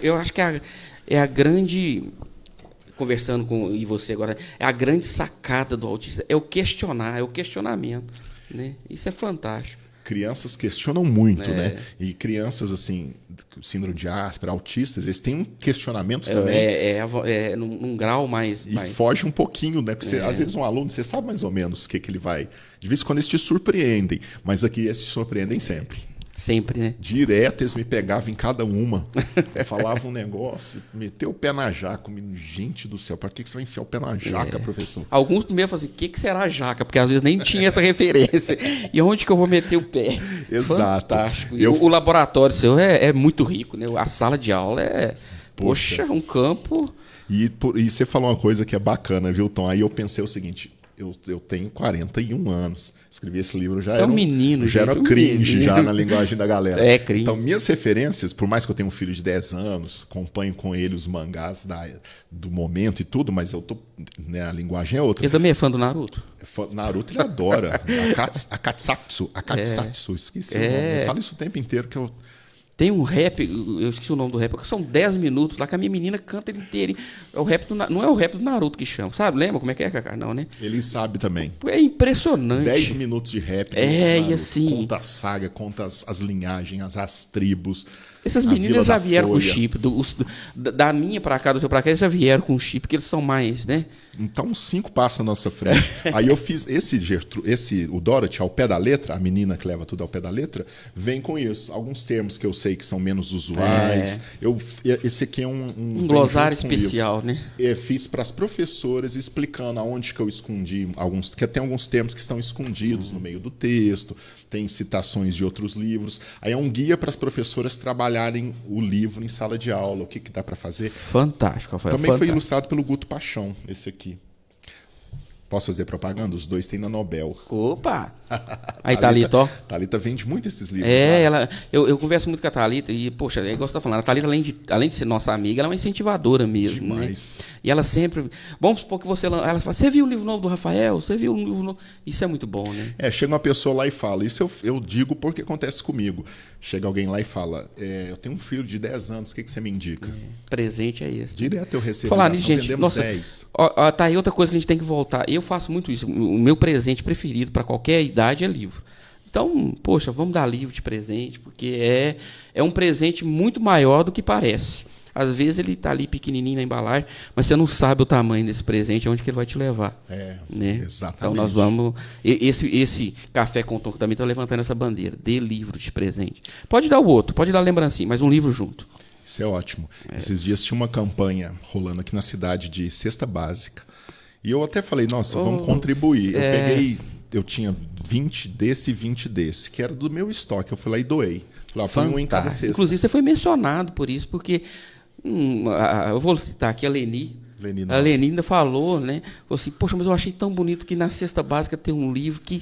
Eu acho que é a grande... Conversando com você agora, é a grande sacada do autista, é o questionar, é o questionamento, né? Isso é fantástico. Crianças questionam muito, né? E crianças, assim, síndrome de Asperger, autistas, eles têm um questionamento também. Num grau mais... Foge um pouquinho, né? Porque às vezes um aluno, você sabe mais ou menos o que ele vai... De vez em quando eles te surpreendem, mas aqui eles te surpreendem sempre. Sempre, né? Direto eles me pegavam em cada uma. Falavam um negócio, meteu o pé na jaca. Gente do céu, para que você vai enfiar o pé na jaca, professor? Alguns primeiro falam assim, o que será a jaca? Porque às vezes nem tinha essa referência. E onde que eu vou meter o pé? Exato. Fantástico. E o laboratório seu é muito rico, né? A sala de aula poxa, um campo... E você falou uma coisa que é bacana, viu, Tom? Aí eu pensei o seguinte, eu tenho 41 anos. Escrevi esse livro, já era um menino, já era cringe, já na linguagem da galera. Cringe. Então, minhas referências, por mais que eu tenha um filho de 10 anos, acompanho com ele os mangás do momento e tudo, mas né, a linguagem é outra. Ele também é fã do Naruto? Naruto ele adora. Akatsuki, esqueci o nome. Eu falo isso o tempo inteiro que eu... Tem um rap, eu esqueci o nome do rap, são 10 minutos lá que a minha menina canta ele inteiro. Não é o rap do Naruto que chama, sabe? Lembra como é que é, Cacá? Não, né? Ele sabe também. É impressionante. 10 minutos de rap. E assim... Conta a saga, conta as linhagens, as tribos. Essas meninas já vieram com chip. Da minha pra cá, do seu pra cá, eles já vieram com chip, porque eles são mais, né? Então, uns 5 passam à nossa frente. Aí eu fiz o Dorothy, ao pé da letra, a menina que leva tudo ao pé da letra, vem com isso. Alguns termos que eu sei que são menos usuais. Esse aqui é um glossário especial, né? Fiz para as professoras explicando aonde que eu escondi porque tem alguns termos que estão escondidos no meio do texto, tem citações de outros livros. Aí é um guia para as professoras trabalharem o livro em sala de aula, o que dá para fazer. Fantástico, Rafael. Também foi ilustrado pelo Guto Paixão, esse aqui. Posso fazer propaganda? Os dois têm na Nobel. Opa! Aí, Thalita, ó. Thalita vende muito esses livros. Eu converso muito com a Thalita e, poxa, é igual você tá falando, a Thalita, além de ser nossa amiga, ela é uma incentivadora mesmo. Demais. Né? E ela sempre... Vamos supor que ela fala, você viu o livro novo do Rafael? Você viu o livro novo? Isso é muito bom, né? Chega uma pessoa lá e fala, isso eu digo porque acontece comigo. Chega alguém lá e fala, eu tenho um filho de 10 anos, o que você me indica? Presente é esse. Direto eu recebo falar nisso, gente, vendemos 10. Tá aí outra coisa que a gente tem que voltar. Eu faço muito isso. O meu presente preferido para qualquer idade é livro. Então, poxa, vamos dar livro de presente, porque é um presente muito maior do que parece. Às vezes ele está ali pequenininho na embalagem, mas você não sabe o tamanho desse presente, onde que ele vai te levar. Né? Exatamente. Então nós vamos... Esse Café com Tom também está levantando essa bandeira. Dê livro de presente. Pode dar o outro, pode dar lembrancinha, mas um livro junto. Isso é ótimo. Esses dias tinha uma campanha rolando aqui na cidade de cesta básica. E eu até falei, nossa, vamos contribuir. Eu tinha 20 desse e 20 desse, que era do meu estoque. Eu fui lá e doei. Põe um em cada cesta. Inclusive, você foi mencionado por isso, porque... eu vou citar aqui a Leni. A Leni ainda falou, né? Falou assim, poxa, mas eu achei tão bonito que na cesta básica tem um livro que...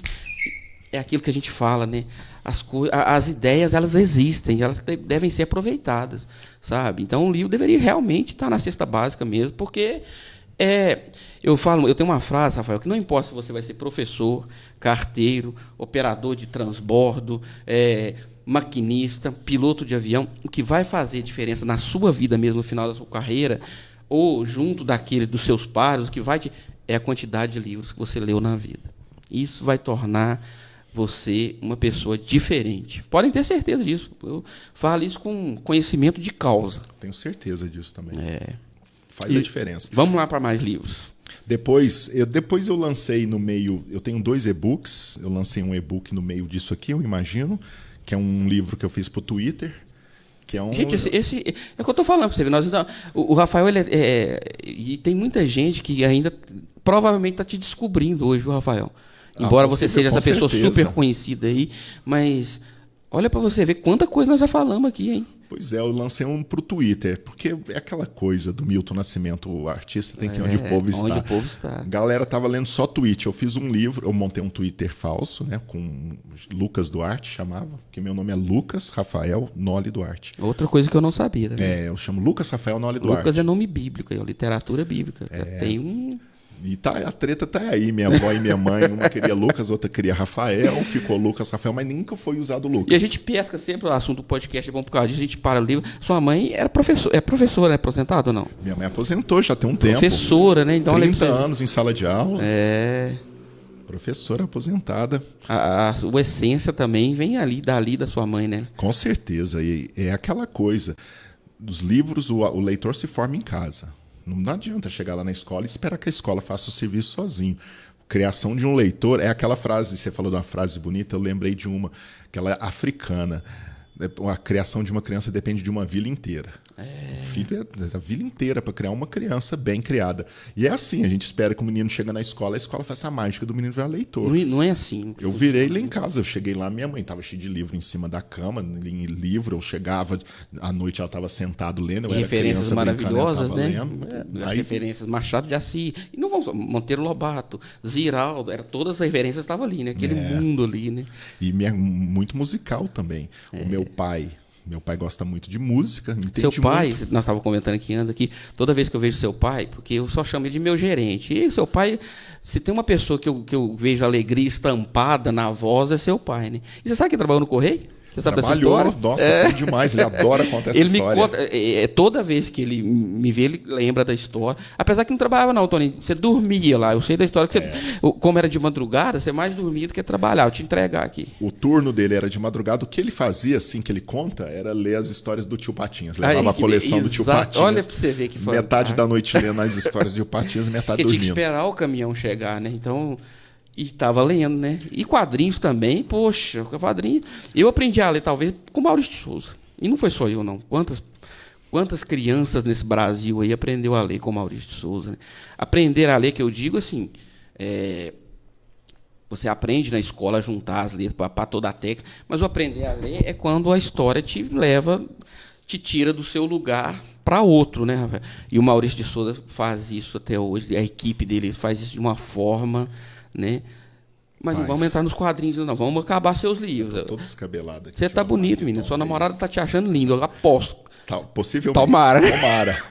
É aquilo que a gente fala, né? As ideias, elas existem, elas devem ser aproveitadas, sabe? Então, o livro deveria realmente estar na cesta básica mesmo, porque... eu tenho uma frase, Rafael, que não importa se você vai ser professor, carteiro, operador de transbordo, maquinista, piloto de avião, o que vai fazer diferença na sua vida mesmo, no final da sua carreira, ou junto dos seus pares, o que é a quantidade de livros que você leu na vida. Isso vai tornar você uma pessoa diferente. Podem ter certeza disso. Eu falo isso com conhecimento de causa. Tenho certeza disso também. Faz a diferença. Vamos lá para mais livros. Depois eu lancei no meio... Eu tenho 2 e-books. Eu lancei um e-book no meio disso aqui, eu imagino, que é um livro que eu fiz para o Twitter. Que é um... Gente, esse é o que eu estou falando para você. O Rafael, e tem muita gente que ainda provavelmente está te descobrindo hoje, viu, Rafael? Embora você seja essa pessoa super conhecida aí, mas olha para você ver quanta coisa nós já falamos aqui, hein? Pois é, eu lancei um pro Twitter, porque é aquela coisa do Milton Nascimento, o artista tem que ir onde o povo está. Onde o povo está. A galera tava lendo só tweet. Eu fiz um livro, eu montei um Twitter falso, né, com Lucas Duarte, chamava, porque meu nome é Lucas Rafael Noli Duarte. Outra coisa que eu não sabia. Né? Eu chamo Lucas Rafael Noli Duarte. Lucas é nome bíblico, é literatura bíblica. Tem um... E a treta tá aí. Minha avó e minha mãe, uma queria Lucas, outra queria Rafael, ficou Lucas, Rafael, mas nunca foi usado Lucas. E a gente pesca sempre o assunto do podcast, é bom por causa disso, a gente para o livro. Sua mãe era professora, é aposentada ou não? Minha mãe aposentou já tem um tempo. Professora, né? Então, 30 anos em sala de aula. Professora aposentada. A essência também vem dali da sua mãe, né? Com certeza. E é aquela coisa. Dos livros, o leitor se forma em casa. Não adianta chegar lá na escola e esperar que a escola faça o serviço sozinho. Criação de um leitor é aquela frase, você falou de uma frase bonita, eu lembrei de uma, aquela africana. A criação de uma criança depende de uma vila inteira. O filho é a vila inteira para criar uma criança bem criada. E é assim, a gente espera que o menino chegue na escola, a escola faça a mágica do menino virar leitor. Não é assim. Eu virei lá em casa, eu cheguei lá, minha mãe estava cheia de livro em cima da cama, em livro, eu chegava, à noite ela estava sentada lendo, eu referências era maravilhosas, né? Lendo. As referências Machado de Assis, e não vamos Monteiro Lobato, Ziraldo, todas as referências estavam ali, né? Aquele mundo ali, né? E muito musical também. O meu pai gosta muito de música, entende Seu pai, muito. nós estávamos comentando aqui, toda vez que eu vejo seu pai, porque eu só chamo ele de meu gerente, e seu pai, se tem uma pessoa que eu vejo alegria estampada na voz, é seu pai, né? E você sabe que trabalhou no Correio? Você sabe dessa história? Nossa, sei demais, ele adora contar essa ele história. Me conta, toda vez que ele me vê, ele lembra da história. Apesar que não trabalhava não, Tony, você dormia lá. Eu sei da história que você, como era de madrugada, você mais dormia do que trabalhar. Eu te entregar aqui. O turno dele era de madrugada. O que ele fazia, assim, que ele conta, era ler as histórias do Tio Patinhas. Levava a coleção do Tio Patinhas. Olha pra você ver que foi. Metade da noite lendo as histórias do Tio Patinhas, metade dormindo. Porque tinha que esperar o caminhão chegar, né? Então... E estava lendo, né? E quadrinhos também, poxa, quadrinhos. Eu aprendi a ler, talvez, com Maurício de Souza. E não foi só eu, não. Quantas crianças nesse Brasil aí aprendeu a ler com Maurício de Souza? Né? Aprender a ler, que eu digo assim, você aprende na escola a juntar as letras para toda a técnica, mas o aprender a ler é quando a história te leva, te tira do seu lugar para outro, né, Rafael? E o Maurício de Souza faz isso até hoje, a equipe dele faz isso de uma forma... Né? Mas não vamos entrar nos quadrinhos, não. Vamos acabar seus livros. Tô todo descabelado aqui. Você tá bonito, menino. Sua namorada tá te achando lindo. Eu aposto. Possivelmente. Tomara.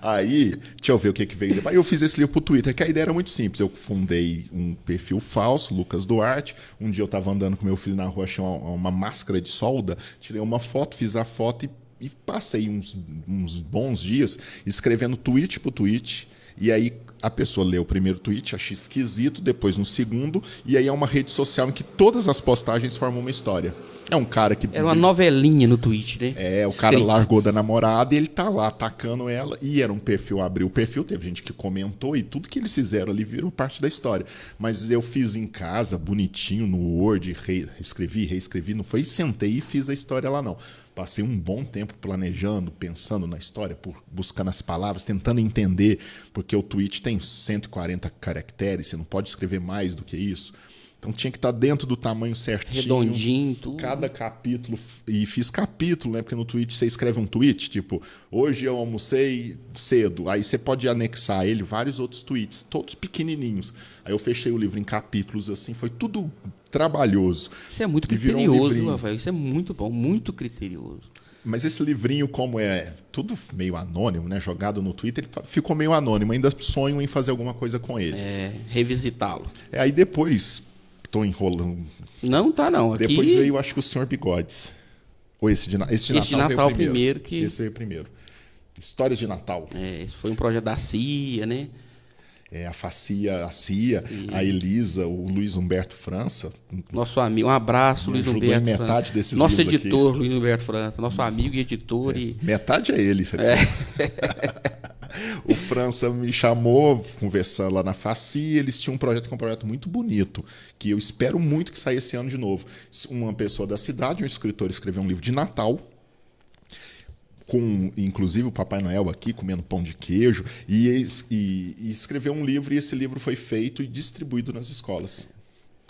Aí, deixa eu ver o que veio depois. Aí eu fiz esse livro pro Twitter, que a ideia era muito simples. Eu fundei um perfil falso, Lucas Duarte. Um dia eu tava andando com meu filho na rua, achei uma máscara de solda, tirei uma foto, fiz a foto e passei uns bons dias escrevendo tweet pro tweet. E aí a pessoa lê o primeiro tweet, acha esquisito, depois no segundo, e aí é uma rede social em que todas as postagens formam uma história. É um cara que... Era uma novelinha no tweet, né? O cara largou da namorada e ele tá lá atacando ela, e era um perfil, abriu o perfil, teve gente que comentou, e tudo que eles fizeram ali virou parte da história. Mas eu fiz em casa, bonitinho, no Word, reescrevi, não foi sentei e fiz a história lá não. Passei um bom tempo planejando, pensando na história, buscando as palavras, tentando entender, porque o tweet tem 140 caracteres, você não pode escrever mais do que isso. Então tinha que estar dentro do tamanho certinho. Redondinho, tudo. Cada capítulo. E fiz capítulo, né? Porque no tweet você escreve um tweet, tipo, hoje eu almocei cedo. Aí você pode anexar a ele vários outros tweets, todos pequenininhos. Aí eu fechei o livro em capítulos, assim, foi tudo trabalhoso. Isso é muito criterioso, viu, Rafael? Isso é muito bom, muito criterioso. Mas esse livrinho, como é tudo meio anônimo, né? Jogado no Twitter, ele ficou meio anônimo. Ainda sonho em fazer alguma coisa com ele. Revisitá-lo. Aí depois... Tô enrolando. Não tá, não. Aqui... Depois veio, acho que o Senhor Bigodes. Ou esse de Natal veio primeiro. Esse veio primeiro. Histórias de Natal. Esse foi um projeto da CIA, né? A CIA, a Elisa, o Luiz Humberto França. Nosso amigo, um abraço, Luiz Humberto França. Metade desses nosso livros editor, aqui. Luiz Humberto França. Nosso amigo e editor. Metade é ele, isso aqui. O França me chamou, conversando lá na FACI, eles tinham um projeto que é um projeto muito bonito, que eu espero muito que saia esse ano de novo. Uma pessoa da cidade, um escritor, escreveu um livro de Natal, com inclusive o Papai Noel aqui comendo pão de queijo, e escreveu um livro, e esse livro foi feito e distribuído nas escolas.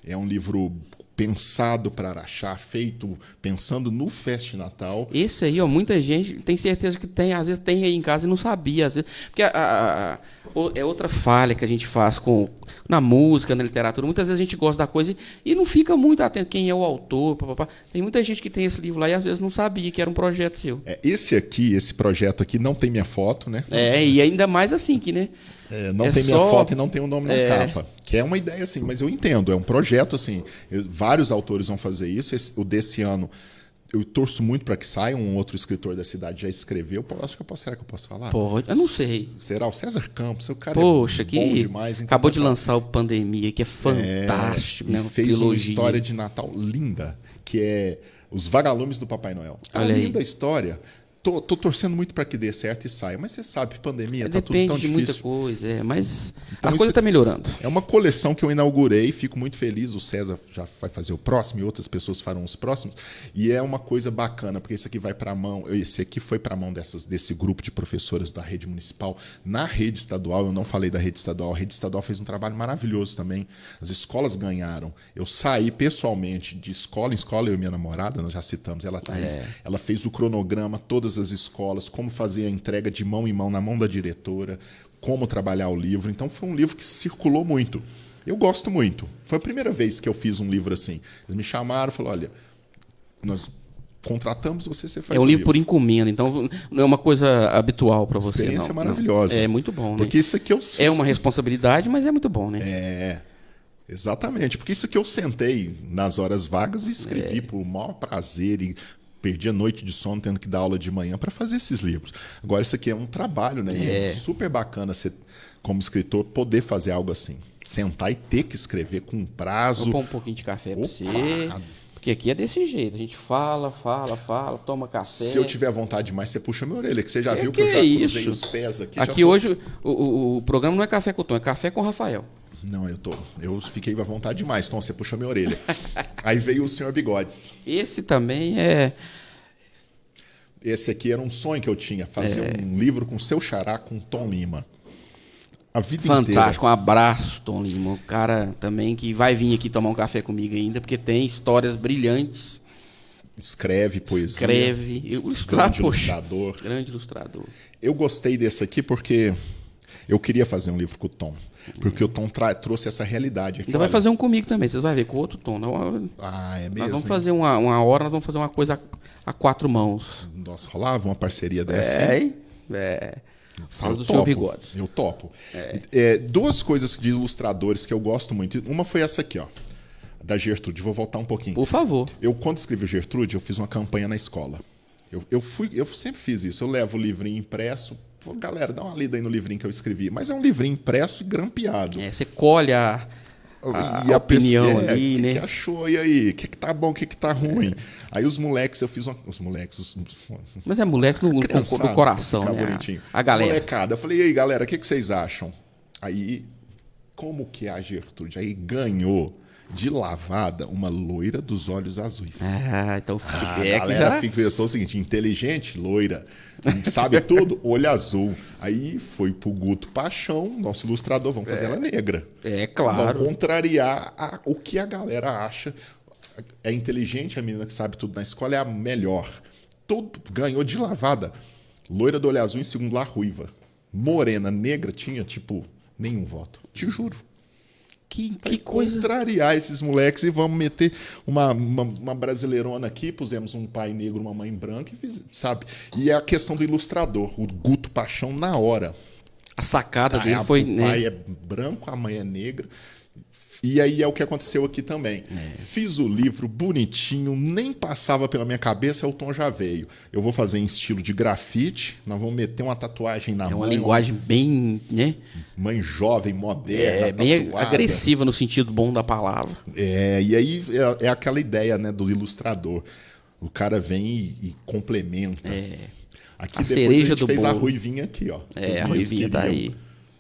É um livro pensado para Araxá, feito pensando no Festa de Natal. Esse aí, ó, muita gente tem certeza que tem, às vezes tem aí em casa e não sabia, às vezes, porque é outra falha que a gente faz na música, na literatura. Muitas vezes a gente gosta da coisa e não fica muito atento quem é o autor, papapá. Tem muita gente que tem esse livro lá e às vezes não sabia que era um projeto seu. Esse projeto aqui não tem minha foto, né? E ainda mais assim que, né? Não tem minha foto e não tem o nome na capa. Que é uma ideia assim, mas eu entendo. É um projeto assim. Vários autores vão fazer isso. O desse ano, eu torço muito para que saia. Um outro escritor da cidade já escreveu. Será que eu posso falar? Pode, eu não sei. Será o César Campos? O cara Poxa, é bom demais. Então acabou de lançar o Pandemia, que é fantástico. Né? Fez uma história de Natal linda, que é Os Vagalumes do Papai Noel. Olha aí. Linda história. Tô torcendo muito para que dê certo e saia. Mas você sabe, pandemia, tá tudo tão difícil. Depende de muita coisa, mas então, a coisa está melhorando. É uma coleção que eu inaugurei, fico muito feliz. O César já vai fazer o próximo e outras pessoas farão os próximos. E é uma coisa bacana, porque esse aqui vai para a mão. Esse aqui foi para a mão desse grupo de professoras da rede municipal. Na rede estadual, eu não falei da rede estadual. A rede estadual fez um trabalho maravilhoso também. As escolas ganharam. Eu saí pessoalmente de escola em escola, eu e minha namorada, nós já citamos, ela fez o cronograma, todas as escolas, como fazer a entrega de mão em mão na mão da diretora, como trabalhar o livro. Então foi um livro que circulou muito. Eu gosto muito. Foi a primeira vez que eu fiz um livro assim. Eles me chamaram e falaram, olha, nós contratamos você faz o livro. É um livro por encomenda, então não é uma coisa habitual para você. Experiência maravilhosa. É muito bom, né? Porque isso aqui é uma responsabilidade, mas é muito bom, né? Exatamente. Porque isso aqui eu sentei nas horas vagas e escrevi por maior prazer e perdi a noite de sono tendo que dar aula de manhã para fazer esses livros. Agora, isso aqui é um trabalho, né? É super bacana você, como escritor, poder fazer algo assim. Sentar e ter que escrever com um prazo. Vou pôr um pouquinho de café para você. Porque aqui é desse jeito. A gente fala, toma café. Se eu tiver vontade demais, você puxa minha orelha. Que você já viu que eu já cruzei os pés aqui. Aqui hoje o programa não é café com o Tom, é café com o Rafael. Não, eu fiquei à vontade demais. Tom, você puxa minha orelha. Aí veio o Senhor Bigodes. Esse também é... Esse aqui era um sonho que eu tinha. Fazer um livro com o seu xará, com Tom Lima. A vida Fantástico, inteira. Um abraço, Tom Lima. O cara também que vai vir aqui tomar um café comigo ainda, porque tem histórias brilhantes. Escreve poesia. Escreve. Grande ilustrador. Grande ilustrador. Eu gostei desse aqui porque eu queria fazer um livro com o Tom. Porque o Tom trouxe essa realidade. Então vai fazer um comigo também, vocês vão ver, com outro Tom. É mesmo? Nós vamos fazer uma hora, nós vamos fazer uma coisa a 4 mãos. Nossa, rolava uma parceria dessa? Fala do Senhor Bigodes. Eu topo. Duas coisas de ilustradores que eu gosto muito. Uma foi essa aqui, ó. Da Gertrude. Vou voltar um pouquinho. Por favor. Quando escrevi o Gertrude, eu fiz uma campanha na escola. Eu sempre fiz isso. Eu levo o livrinho impresso. Galera, dá uma lida aí no livrinho que eu escrevi. Mas é um livrinho impresso e grampeado. Você colhe a opinião ali, né? O que achou? E aí? O que tá bom, o que tá ruim? Aí os moleques, eu fiz Mas é moleque no coração, né? Bonitinho. A galera. Molecada. Eu falei, e aí, galera, o que vocês acham? Aí, como que é a Gertrude? Aí ganhou de lavada uma loira dos olhos azuis. Então o feedback a galera pensou o seguinte, inteligente, loira, sabe tudo, olho azul. Aí foi pro Guto Paixão, nosso ilustrador, vamos fazer ela negra. Claro. Vamos contrariar o que a galera acha. É inteligente, a menina que sabe tudo na escola é a melhor. Ganhou de lavada. Loira do olho azul, em segundo lugar, ruiva. Morena, negra, tinha, nenhum voto. Te juro. Que coisa. Contrariar esses moleques e vamos meter uma brasileirona aqui, pusemos um pai negro, uma mãe branca, sabe? E é a questão do ilustrador, o Guto Paixão na hora. A sacada dele foi... O pai é branco, a mãe é negra. E aí é o que aconteceu aqui também. Fiz o livro bonitinho, nem passava pela minha cabeça, o Tom já veio. Eu vou fazer em estilo de grafite, nós vamos meter uma tatuagem na mão. É uma linguagem bem, né? Mãe jovem, moderna, bem agressiva no sentido bom da palavra. E aí é aquela ideia, né, do ilustrador. O cara vem e complementa. Aqui a depois cereja a gente do fez bolo. A Ruivinha aqui, ó. A Ruivinha tá aí.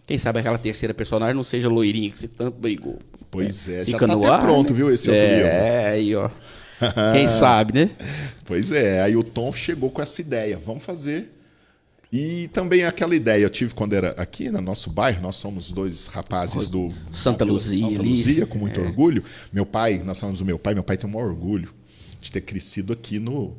Quem sabe aquela terceira personagem não seja loirinha que você tanto brigou. Pois é, fica já tá no até ar, pronto, né? viu, esse outro livro. Aí, ó. Quem sabe, né? Pois é, aí o Tom chegou com essa ideia. Vamos fazer. E também aquela ideia, eu tive quando era aqui no nosso bairro, nós somos 2 rapazes do Santa da Vila Luzia Santa ali. Luzia, com muito orgulho. Nós falamos do meu pai tem o maior orgulho de ter crescido aqui no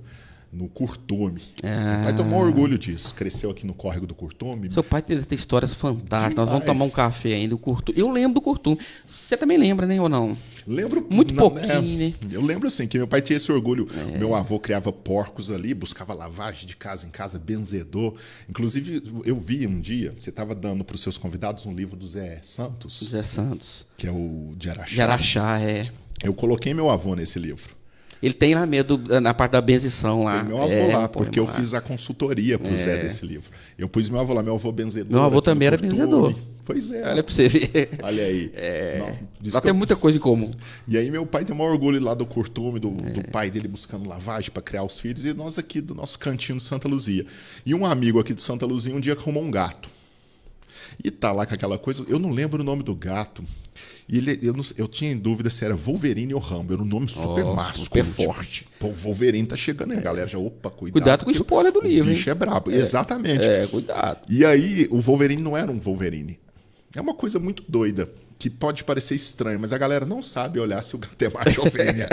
Curtume. Meu pai tem o maior orgulho disso, cresceu aqui no córrego do Curtume. Seu pai tem histórias fantásticas. Nós vamos Demais. tomar um café ainda. Eu lembro do Curtume. Você também lembra, né, ou não? Lembro Muito pouquinho, né? Eu lembro assim que meu pai tinha esse orgulho. Meu avô criava porcos ali, buscava lavagem de casa em casa, benzedor. Inclusive, eu vi um dia, você estava dando para os seus convidados um livro do Zé Santos, José Santos. que é o de Araxá. De Araxá, é. Eu coloquei meu avô nesse livro. Ele tem lá mesmo, na parte da benzição lá. Tem meu avô lá, porque eu lá. fiz a consultoria pro Zé desse livro. Eu pus meu avô lá, meu avô benzedor. Meu avô aqui no também era Curtume. benzedor. Pois é. Olha pra você ver. Olha aí. Nós temos muita coisa em comum. E aí meu pai tem o maior orgulho lá do Curtume, do pai dele buscando lavagem para criar os filhos, e nós aqui do nosso cantinho de Santa Luzia. E um amigo aqui de Santa Luzia um dia arrumou um gato. E tá lá com aquela coisa, eu não lembro o nome do gato. E eu tinha em dúvida se era Wolverine ou Rambo. Era um nome super másculo. super forte. Pô, o Wolverine tá chegando aí, galera. Já, opa, Cuidado com o spoiler do livro, O bicho é brabo. Exatamente. Cuidado. E aí, o Wolverine não era um Wolverine. É uma coisa muito doida, que pode parecer estranho, mas a galera não sabe olhar se o gato é macho ou fêmea.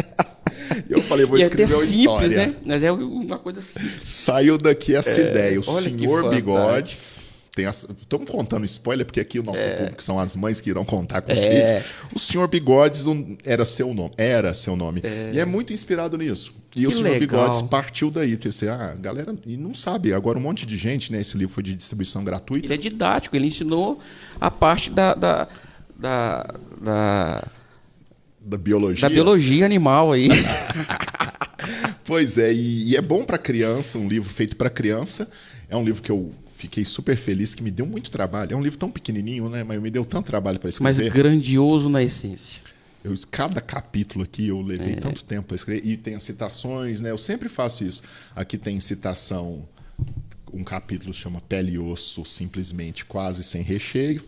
Eu falei, vou escrever uma história. Né? Mas é uma coisa simples. Saiu daqui essa ideia. O olha que Senhor Bigodes. Estamos contando spoiler, porque aqui o nosso público são as mães que irão contar com os filhos. O Senhor Bigodes era seu nome. E é muito inspirado nisso. E Que o Senhor legal. Bigodes partiu daí. A galera e não sabe. Agora um monte de gente, né? Esse livro foi de distribuição gratuita. Ele é didático, ele ensinou a parte da Biologia. Da biologia animal aí. Pois é, e é bom para criança, um livro feito para criança. É um livro que eu fiquei super feliz, que me deu muito trabalho. É um livro tão pequenininho, né? Mas me deu tanto trabalho para Mas escrever. grandioso na essência. Cada capítulo aqui eu levei tanto tempo para escrever. E tem as citações, né? Eu sempre faço isso. Aqui tem citação, um capítulo chama Pele e Osso, simplesmente quase sem recheio.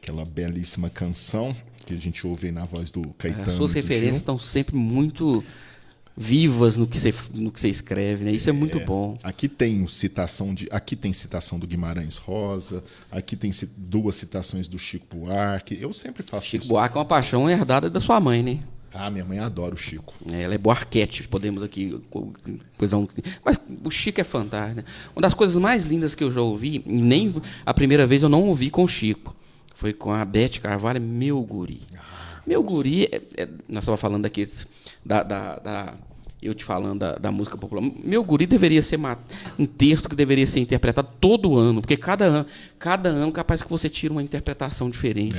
Aquela belíssima canção que a gente ouve aí na voz do Caetano. As suas e do referências Gil. estão sempre muito vivas no que você escreve, né? Isso é muito bom. Aqui tem citação do Guimarães Rosa, aqui tem 2 citações do Chico Buarque. Eu sempre faço Chico isso. Buarque é uma paixão herdada da sua mãe, né? Ah, minha mãe adora o Chico. Ela é Buarquete, podemos aqui coisa mas o Chico é fantástico, né? Uma das coisas mais lindas que eu já ouvi, e nem a primeira vez eu não ouvi com o Chico, foi com a Beth Carvalho, Meu Guri. Meu Guri, nós estávamos falando aqui eu te falando da música popular. Meu Guri deveria ser um texto que deveria ser interpretado todo ano, porque cada ano capaz que você tira uma interpretação diferente.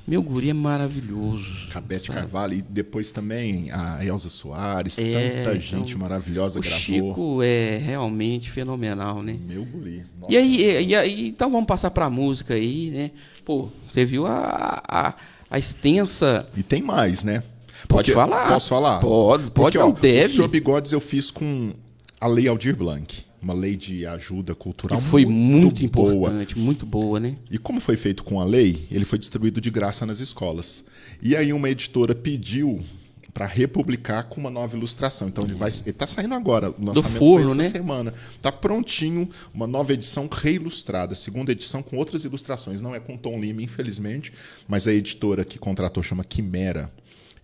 Meu Guri é maravilhoso. Cabete Carvalho, e depois também a Elza Soares, tanta gente maravilhosa o gravou. Chico é realmente fenomenal, né? Meu Guri. Nossa. E aí, então vamos passar para a música aí, né? Pô, você viu a extensa... E tem mais, né? Pode falar. Posso falar? Pode, Porque, não deve. O Senhor Bigodes eu fiz com a Lei Aldir Blanc, uma lei de ajuda cultural Que foi muito boa. importante, muito boa, né? E como foi feito com a lei, ele foi distribuído de graça nas escolas. E aí uma editora pediu para republicar com uma nova ilustração. Então ele está saindo agora, o lançamento forno, foi essa né? semana. Está prontinho, uma nova edição reilustrada, segunda edição com outras ilustrações. Não é com Tom Lima, infelizmente, mas a editora que contratou chama Quimera.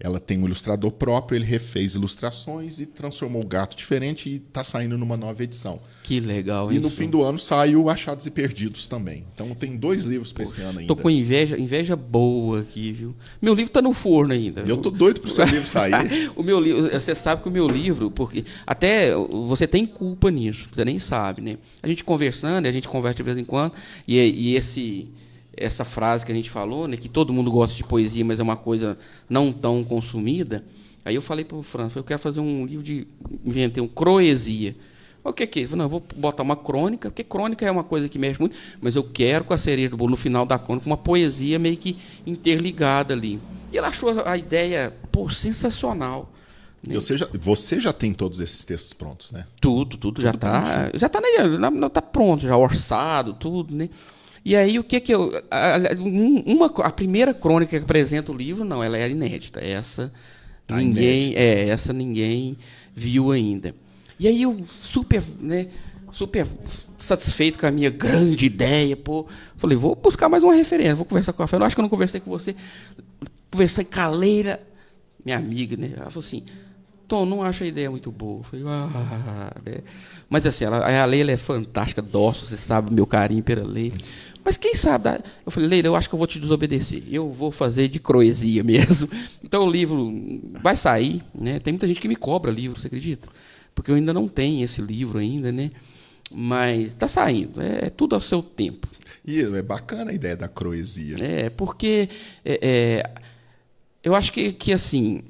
Ela tem um ilustrador próprio, ele refez ilustrações e transformou o gato diferente e está saindo numa nova edição. Que legal, E hein? no fim do ano saiu Achados e Perdidos também. Então tem 2 livros para esse ano ainda. Tô com inveja boa aqui, viu? Meu livro tá no forno ainda. Eu tô doido pro seu livro sair. O meu livro, você sabe que o meu livro, porque até você tem culpa nisso, você nem sabe, né? A gente conversando, a gente conversa de vez em quando, e essa frase que a gente falou, né, que todo mundo gosta de poesia, mas é uma coisa não tão consumida. Aí eu falei para o França, eu quero fazer um livro inventei um croesia. O que é isso? Não, eu vou botar uma crônica, porque crônica é uma coisa que mexe muito, mas eu quero com a cereja do bolo, no final da crônica, uma poesia meio que interligada ali. E ela achou a ideia, sensacional. Né? Você já tem todos esses textos prontos, né? Tudo já está tá pronto, já orçado, tudo, né? E aí, o que eu... A primeira crônica que apresenta o livro, não, ela era inédita. Essa ninguém viu ainda. E aí, eu super, né, super satisfeito com a minha grande ideia, pô. Falei, vou buscar mais uma referência, vou conversar com a Rafael. Eu acho que eu não conversei com você. Conversei com a Leila, minha amiga, né? Ela falou assim, Tom, não acho a ideia muito boa. Eu falei, né? Mas assim, a Leila é fantástica, dócil, você sabe o meu carinho pela Leila. Mas quem sabe? Eu falei, Leila, eu acho que eu vou te desobedecer. Eu vou fazer de croesia mesmo. Então o livro vai sair, né? Tem muita gente que me cobra livro, você acredita? Porque eu ainda não tenho esse livro ainda, né? Mas está saindo, é tudo ao seu tempo. E é bacana a ideia da croesia. Porque eu acho que assim,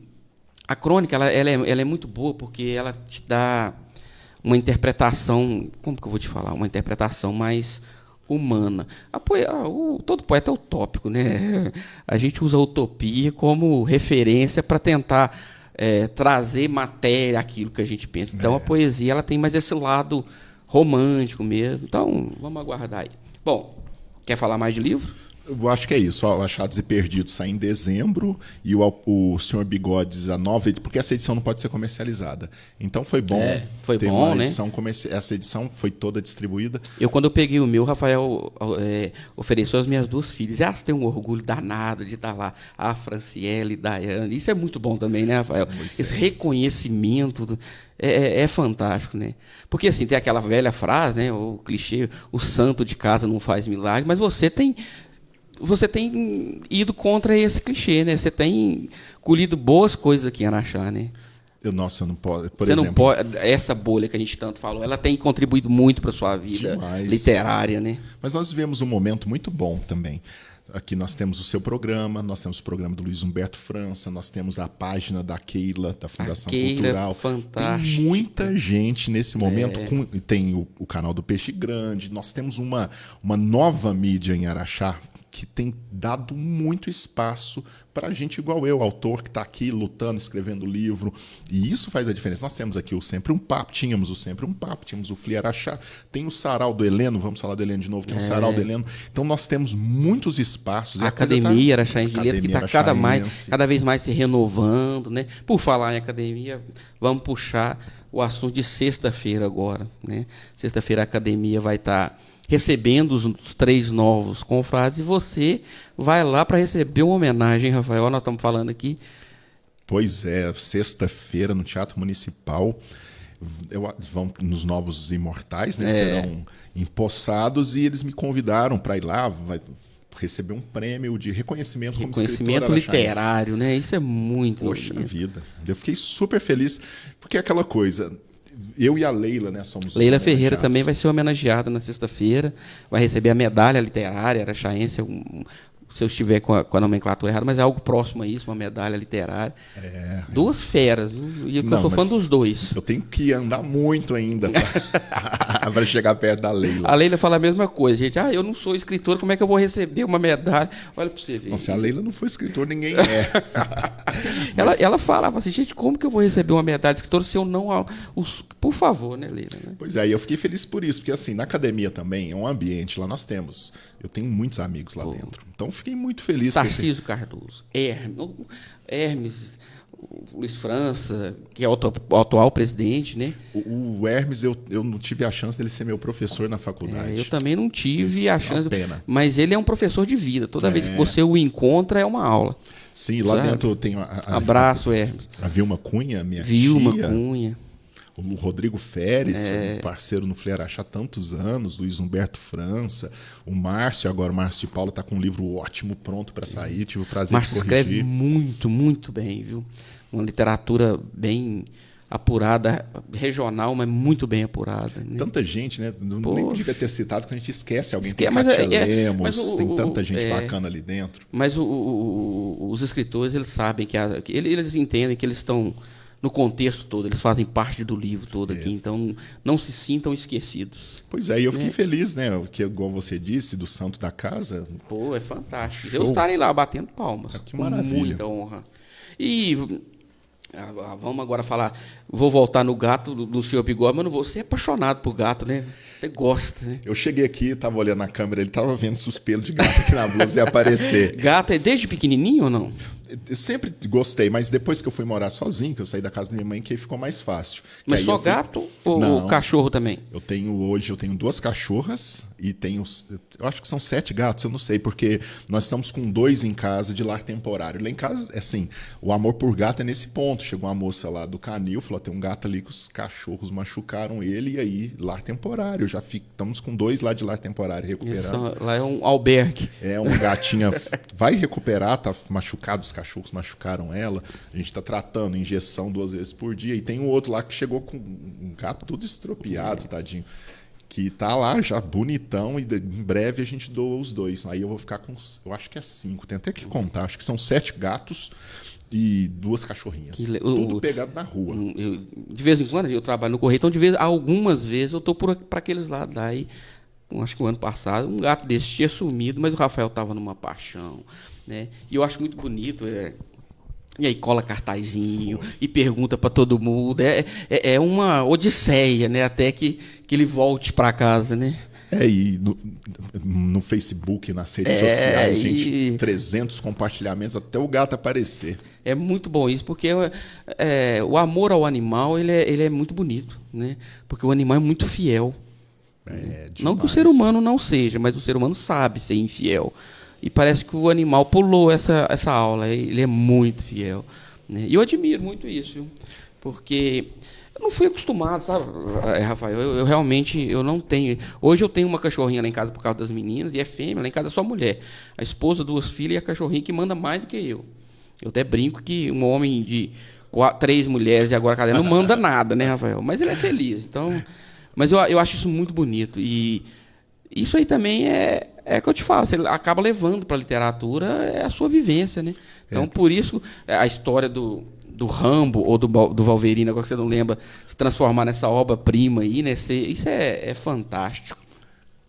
a crônica ela é muito boa porque ela te dá uma interpretação, como que eu vou te falar? Uma interpretação mais humana. Todo poeta é utópico, né? A gente usa a utopia como referência para tentar trazer matéria aquilo que a gente pensa. Então a poesia ela tem mais esse lado romântico mesmo. Então vamos aguardar aí. Bom, quer falar mais de livro? Eu acho que é isso. O Achados e Perdidos sai em dezembro e o Sr. Bigodes, a nova edição, porque essa edição não pode ser comercializada. Então foi bom ter uma edição, essa edição foi toda distribuída. Quando eu peguei o meu, o Rafael ofereceu às minhas duas filhas. E elas têm um orgulho danado de estar lá. A Franciele e a Daiane. Isso é muito bom também, né, Rafael? Esse reconhecimento é fantástico, né? Porque assim, tem aquela velha frase, né? O clichê, o santo de casa não faz milagre, mas você tem ido contra esse clichê, né? Você tem colhido boas coisas aqui em Araxá, né? Eu não posso, por exemplo. Não pode, essa bolha que a gente tanto falou, ela tem contribuído muito para a sua vida literária, né? Mas nós vivemos um momento muito bom também. Aqui nós temos o seu programa, nós temos o programa do Luiz Humberto França, nós temos a página da Keila, da Fundação Cultural. Fantástica. Tem muita gente nesse momento. Tem o canal do Peixe Grande. Nós temos uma nova mídia em Araxá que tem dado muito espaço para gente igual eu, autor que está aqui lutando, escrevendo livro. E isso faz a diferença. Nós temos aqui o Sempre um Papo, tínhamos o Sempre um Papo, tínhamos o Fli Araxá, tem o Sarau do Heleno, vamos falar do Heleno de novo, tem o Sarau do Heleno. Então nós temos muitos espaços. A Academia Araxaense de Letras, que está cada vez mais se renovando, né? Por falar em academia, vamos puxar o assunto de sexta-feira agora, né? Sexta-feira a academia vai estar recebendo os 3 novos confrades e você vai lá para receber uma homenagem, Rafael. Nós estamos falando aqui. Pois é, sexta-feira no Teatro Municipal vão nos Novos Imortais, né? Serão empossados e eles me convidaram para ir lá, vai receber um prêmio de reconhecimento como escritor literário, né? Isso é muito. Poxa vida, eu fiquei super feliz porque é aquela coisa. Eu e a Leila, né, somos Leila Ferreira também vai ser homenageada na sexta-feira, vai receber a medalha literária araxaense, se eu estiver com a nomenclatura errada, mas é algo próximo a isso, uma medalha literária. Duas feras, e eu sou fã dos dois. Eu tenho que andar muito ainda para chegar perto da Leila. A Leila fala a mesma coisa, gente. Eu não sou escritor, como é que eu vou receber uma medalha? Olha para você ver. Não, se a Leila não for escritor, ninguém é. Ela falava assim, gente, como que eu vou receber uma medalha de escritor se eu não... Por favor, né, Leila? Né? Pois é, e eu fiquei feliz por isso, porque assim, na academia também é um ambiente, lá nós temos... Eu tenho muitos amigos lá dentro. Então, fiquei muito feliz. Tarcísio Cardoso, Hermes, Luiz França, que é o atual presidente, né? O Hermes, eu não tive a chance dele ser meu professor na faculdade. Eu também não tive a chance. Pena. Mas ele é um professor de vida. Toda vez que você o encontra, é uma aula. Sim, lá dentro tem abraço, Hermes. A Vilma Cunha, minha Vilma tia. Cunha. O Rodrigo Feres, um parceiro no Fli Araxá há tantos anos, Luiz Humberto França, o Márcio agora, o Márcio de Paula está com um livro ótimo, pronto para sair, tive o prazer Márcio de corrigir. Escreve muito, muito bem, viu? Uma literatura bem apurada, regional, mas muito bem apurada. Né? Tanta gente, né? Nem devia ter citado, que a gente esquece alguém. Tem Kátia Lemos, tem tanta gente bacana ali dentro. Mas os escritores, eles sabem eles entendem que eles estão no contexto todo, eles fazem parte do livro todo aqui, então não se sintam esquecidos. Pois é, e eu fiquei feliz, né? Que igual você disse, do Santo da Casa. É fantástico. Show. Eu estarei lá batendo palmas. Que maravilha. Com muita honra. E vamos agora falar, vou voltar no gato do Sr. Bigode, mas não vou ser apaixonado por gato, né? Você gosta, né? Eu cheguei aqui, estava olhando a câmera, ele estava vendo os pelos de gato aqui na blusa e aparecer. Gato é desde pequenininho ou não? Eu sempre gostei, mas depois que eu fui morar sozinho, que eu saí da casa da minha mãe, que aí ficou mais fácil. Mas aí só eu fui... gato ou Não, cachorro também? Hoje eu tenho 2 cachorras e tenho, eu acho que são 7 gatos, eu não sei, porque nós estamos com 2 em casa de lar temporário. Lá em casa, assim, o amor por gato é nesse ponto. Chegou uma moça lá do canil, falou, tem um gato ali que os cachorros machucaram ele, e aí, lar temporário. Estamos com 2 lá de lar temporário recuperados. Lá é um albergue. É, uma gatinha vai recuperar, tá machucado, os cachorros machucaram ela. A gente tá tratando, injeção 2 vezes por dia. E tem um outro lá que chegou com um gato todo estropiado, tadinho. Que tá lá já bonitão e em breve a gente doa os 2. Aí eu vou ficar com, eu acho que é 5. Tem até que contar, acho que são 7 gatos e 2 cachorrinhas. Tudo pegado na rua. De vez em quando eu trabalho no correio, então algumas vezes eu tô para aqueles lados lá. E acho que o ano passado um gato desse tinha sumido, mas o Rafael tava numa paixão, né? E eu acho muito bonito, e aí cola cartazinho e pergunta para todo mundo. É uma odisseia, né? Até que ele volte para casa, né? E no Facebook, nas redes sociais, gente, 300 compartilhamentos até o gato aparecer. É muito bom isso, porque o amor ao animal ele é muito bonito, né? Porque o animal é muito fiel. Não que o ser humano não seja, mas o ser humano sabe ser infiel. E parece que o animal pulou essa aula. Ele é muito fiel, né? E eu admiro muito isso, viu? Porque eu não fui acostumado, sabe, Rafael? Eu realmente eu não tenho. Hoje eu tenho uma cachorrinha lá em casa por causa das meninas, e é fêmea, lá em casa é só mulher. A esposa, 2 filhas e a cachorrinha que manda mais do que eu. Eu até brinco que um homem de 3 mulheres e agora cadê? Não manda nada, né, Rafael? Mas ele é feliz. Então, mas eu acho isso muito bonito. E isso aí também é que eu te falo, você acaba levando para a literatura a sua vivência, né? Então, por isso, a história do Rambo ou do Wolverine, agora que você não lembra, se transformar nessa obra-prima aí, né? Isso é fantástico.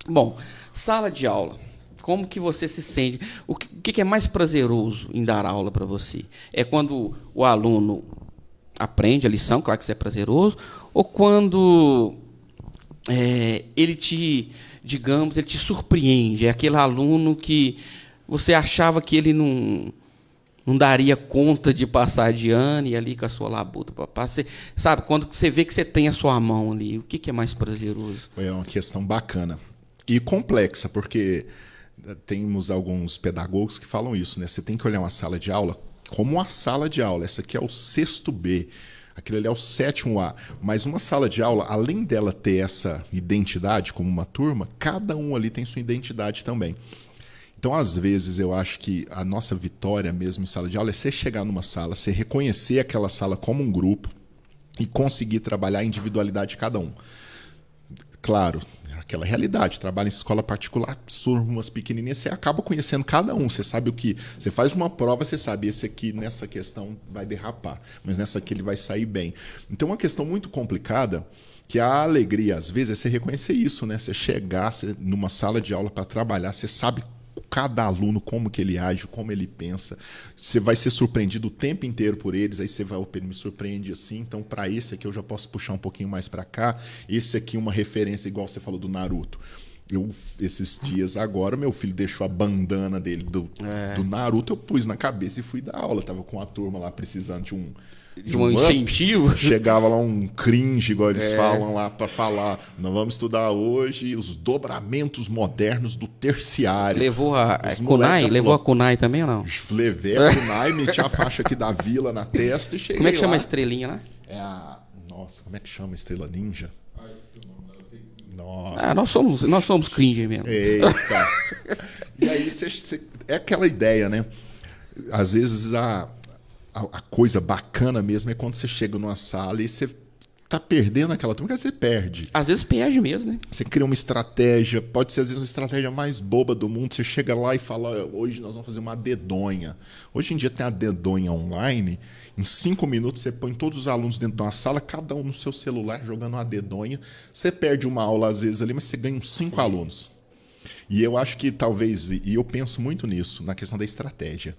Bom, sala de aula. Como que você se sente? O que é mais prazeroso em dar aula para você? É quando o aluno aprende a lição, claro que isso é prazeroso, ou quando ele te surpreende? É aquele aluno que você achava que ele não daria conta de passar de ano e ali com a sua labuta, papá. Você, sabe, quando você vê que você tem a sua mão ali, o que é mais prazeroso? É uma questão bacana e complexa, porque temos alguns pedagogos que falam isso, né? Você tem que olhar uma sala de aula como uma sala de aula. Essa aqui é o 6º B, aquele ali é o 7º A. Mas uma sala de aula, além dela ter essa identidade como uma turma, cada um ali tem sua identidade também. Então, às vezes, eu acho que a nossa vitória mesmo em sala de aula é você chegar numa sala, você reconhecer aquela sala como um grupo e conseguir trabalhar a individualidade de cada um. Claro, aquela realidade, trabalha em escola particular, turmas pequenininhas, você acaba conhecendo cada um, você sabe o que... Você faz uma prova, você sabe, esse aqui nessa questão vai derrapar, mas nessa aqui ele vai sair bem. Então, uma questão muito complicada, que a alegria, às vezes, é você reconhecer isso, né? Você chegar numa sala de aula para trabalhar, você sabe cada aluno, como que ele age, como ele pensa. Você vai ser surpreendido o tempo inteiro por eles, aí você vai, ele me surpreende assim, então para esse aqui eu já posso puxar um pouquinho mais para cá. Esse aqui uma referência, igual você falou do Naruto. Esses dias agora, meu filho deixou a bandana dele do Naruto, eu pus na cabeça e fui dar aula. Tava com a turma lá precisando de um incentivo. Chegava lá um cringe, igual eles falam lá, para falar, nós vamos estudar hoje os dobramentos modernos do terciário. Levou a kunai? Levou a kunai também ou não? Levei a kunai, meti a faixa aqui da vila na testa e cheguei lá. Como é que chama a estrelinha lá? Nossa, como é que chama a estrela ninja? Nossa. Nós somos cringe mesmo. Eita. E aí é aquela ideia, né? Às vezes a coisa bacana mesmo é quando você chega numa sala e você tá perdendo aquela turma, porque você perde. Às vezes perde mesmo, né? Você cria uma estratégia, pode ser às vezes uma estratégia mais boba do mundo, você chega lá e fala, hoje nós vamos fazer uma dedonha. Hoje em dia tem a dedonha online, em 5 minutos você põe todos os alunos dentro de uma sala, cada um no seu celular jogando uma dedonha. Você perde uma aula às vezes ali, mas você ganha uns 5 alunos. E eu acho que talvez, e eu penso muito nisso, na questão da estratégia.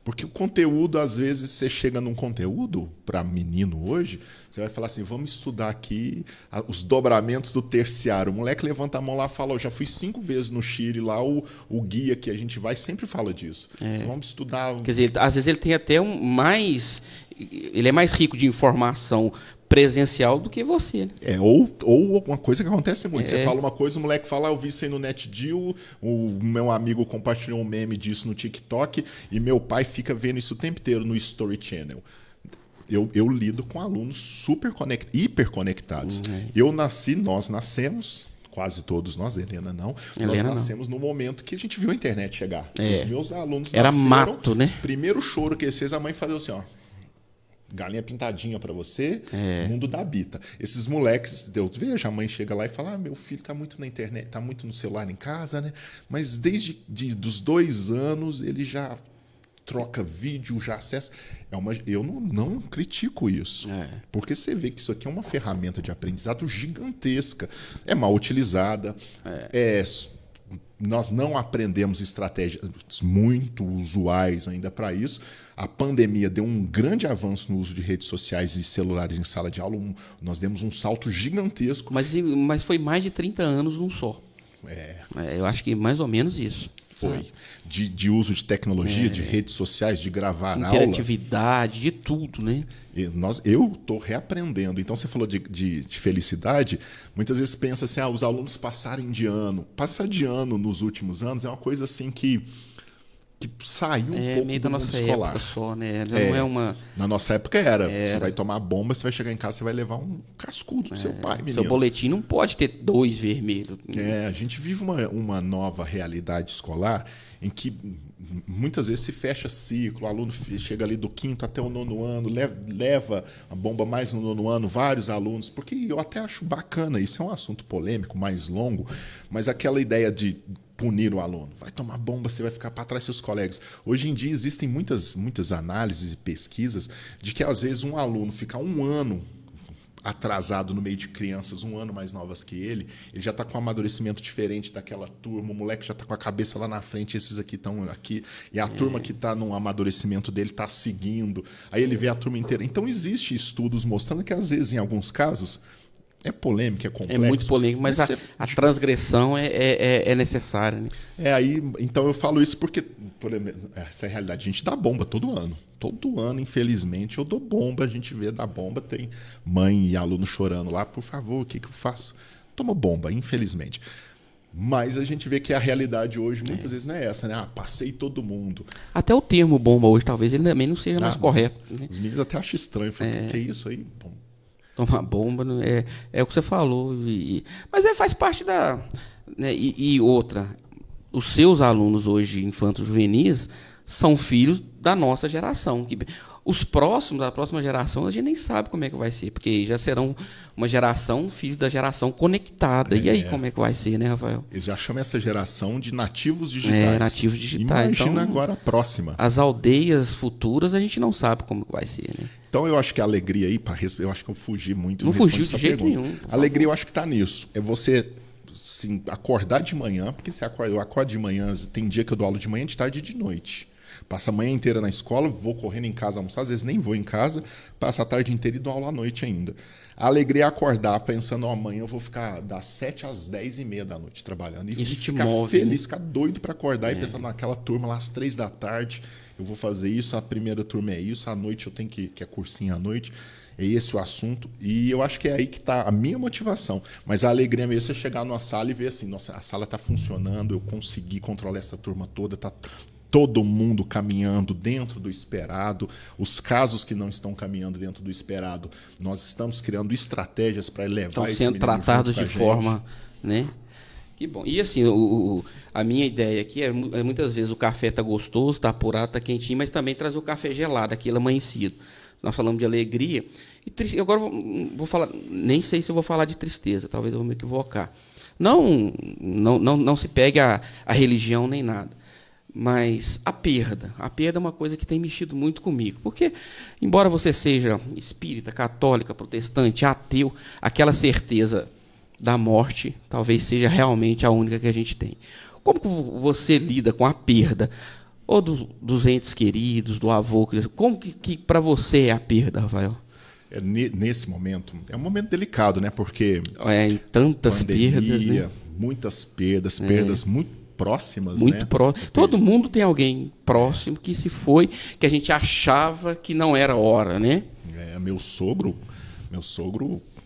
Porque o conteúdo, às vezes, você chega num conteúdo, para menino hoje, você vai falar assim, vamos estudar aqui os dobramentos do terciário. O moleque levanta a mão lá e fala, já fui 5 vezes no Chile, lá o guia que a gente vai sempre fala disso. Vamos estudar... Quer dizer, às vezes ele tem até ele é mais rico de informação presencial do que você, né? Ou uma coisa que acontece muito. Você fala uma coisa, o moleque fala, eu vi isso aí no NetDeal, o meu amigo compartilhou um meme disso no TikTok, e meu pai fica vendo isso o tempo inteiro no Story Channel. Eu lido com alunos hiper conectados. Nós nascemos, quase todos nós, Helena não, nós nascemos no momento que a gente viu a internet chegar. Os meus alunos era nasceram, mato, né? Primeiro choro que eles fez, a mãe falou assim, ó, galinha pintadinha pra você, mundo da bita. Esses moleques, Deus veja, a mãe chega lá e fala, meu filho tá muito na internet, tá muito no celular em casa, né? Mas desde dos 2 anos ele já troca vídeo, já acessa. Eu não critico isso. Porque você vê que isso aqui é uma ferramenta de aprendizado gigantesca. É mal utilizada, nós não aprendemos estratégias muito usuais ainda para isso. A pandemia deu um grande avanço no uso de redes sociais e celulares em sala de aula. Nós demos um salto gigantesco. Mas foi mais de 30 anos num só. Eu acho que mais ou menos isso. Foi. De uso de tecnologia, de redes sociais, de gravar aula. Interatividade, de tudo, né? Eu estou reaprendendo. Então, você falou de felicidade. Muitas vezes pensa assim, os alunos passarem de ano. Passar de ano nos últimos anos é uma coisa assim que saiu um pouco meio do da mundo nossa escolar. época só, né? Não é uma... Na nossa época era. Você vai tomar bomba, você vai chegar em casa, você vai levar um cascudo do seu pai, menino. Seu boletim não pode ter 2 vermelhos. A gente vive uma nova realidade escolar em que muitas vezes se fecha ciclo, o aluno chega ali do 5º até o 9º ano, leva a bomba mais no 9º ano, vários alunos, porque eu até acho bacana, isso é um assunto polêmico, mais longo, mas aquela ideia de punir o aluno, vai tomar bomba, você vai ficar para trás dos seus colegas. Hoje em dia existem muitas análises e pesquisas de que às vezes um aluno fica 1 ano atrasado no meio de crianças 1 ano mais novas que ele já está com um amadurecimento diferente daquela turma, o moleque já está com a cabeça lá na frente, esses aqui estão aqui, e a turma que está no amadurecimento dele está seguindo, aí ele vê a turma inteira. Então, existe estudos mostrando que, às vezes, em alguns casos, é polêmico, é complexo. É muito polêmico, mas a transgressão é necessária. Né? Então eu falo isso porque essa é a realidade. A gente dá bomba todo ano. Todo ano, infelizmente, eu dou bomba. A gente vê da bomba, tem mãe e aluno chorando lá. Por favor, o que eu faço? Toma bomba, infelizmente. Mas a gente vê que a realidade hoje muitas vezes não é essa, né? Passei todo mundo. Até o termo bomba hoje, talvez ele também não seja mais correto. Né? Os meninos até acham estranho. Falam, que é isso aí? Bom. Tomar bomba, é o que você falou. Mas faz parte da... Né, e outra, os seus alunos hoje, infantos juvenis, são filhos da nossa geração. Os próximos, a próxima geração, a gente nem sabe como é que vai ser, porque já serão uma geração, filhos da geração conectada. E aí, como é que vai ser, né, Rafael? Eles já chamam essa geração de nativos digitais. Nativos digitais. Imagina então, agora a próxima. As aldeias futuras, a gente não sabe como que vai ser, né? Então, eu acho que a alegria aí, eu acho que eu fugi muito. Não fugiu de jeito nenhum. A alegria, eu acho que está nisso. É você sim, acordar de manhã, porque eu acordo de manhã, tem dia que eu dou aula de manhã, de tarde e de noite. Passo a manhã inteira na escola, vou correndo em casa almoçar, às vezes nem vou em casa, passo a tarde inteira e dou aula à noite ainda. A alegria é acordar pensando, amanhã eu vou ficar das 7 às 10h30 da noite trabalhando. E isso ficar move, feliz, né? Ficar doido para acordar e pensando naquela turma lá às 3 da tarde, eu vou fazer isso, a primeira turma é isso, à noite eu tenho que é cursinho à noite. É esse o assunto. E eu acho que é aí que está a minha motivação. Mas a alegria mesmo é você chegar numa sala e ver assim, nossa, a sala está funcionando, eu consegui controlar essa turma toda, está todo mundo caminhando dentro do esperado. Os casos que não estão caminhando dentro do esperado, nós estamos criando estratégias para elevar estão esse sendo tratados de forma, né? Que bom. E assim, a minha ideia aqui é muitas vezes o café está gostoso, está apurado, está quentinho, mas também trazer o café gelado, aquele amanhecido. Nós falamos de alegria. E agora vou falar, nem sei se eu vou falar de tristeza, talvez eu vou me equivocar. Não se pegue a religião nem nada. Mas a perda é uma coisa que tem mexido muito comigo. Porque, embora você seja espírita, católica, protestante, ateu, aquela certeza da morte talvez seja realmente a única que a gente tem. Como que você lida com a perda ou dos entes queridos, do avô. Como que para você é a perda, Rafael? Nesse momento, é um momento delicado, né? Porque Em tantas pandemia, perdas, né? muitas perdas muito próximas, Muito né? próximo. Todo mundo tem alguém próximo que se foi, que a gente achava que não era hora, né? Meu sogro,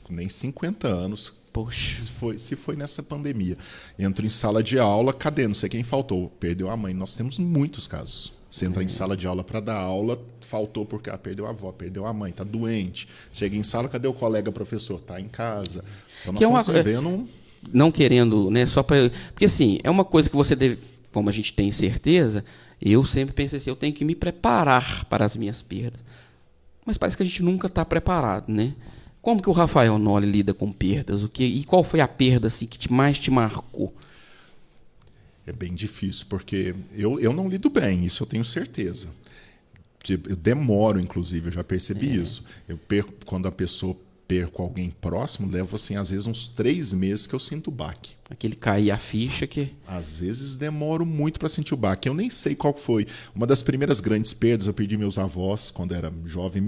nem 50 anos, Poxa. se foi nessa pandemia. Entro em sala de aula, cadê? Não sei quem faltou. Perdeu a mãe. Nós temos muitos casos. Você entra em sala de aula para dar aula, faltou porque perdeu a avó, perdeu a mãe, tá doente. Chega em sala, cadê o colega professor? Tá em casa. Então nós estamos vivendo não querendo, né, só para... Porque assim, é uma coisa que você deve, como a gente tem certeza, eu sempre pensei assim, eu tenho que me preparar para as minhas perdas. Mas parece que a gente nunca está preparado, né? Como que o Rafael Noli lida com perdas? E qual foi a perda assim, que mais te marcou? É bem difícil, porque eu não lido bem, isso eu tenho certeza. Eu demoro, inclusive, eu já percebi isso. Quando a pessoa perco alguém próximo, levo, assim, às vezes uns 3 meses que eu sinto o baque. Aquele cair a ficha que... Às vezes demoro muito para sentir o baque. Eu nem sei qual foi. Uma das primeiras grandes perdas, eu perdi meus avós quando era jovem.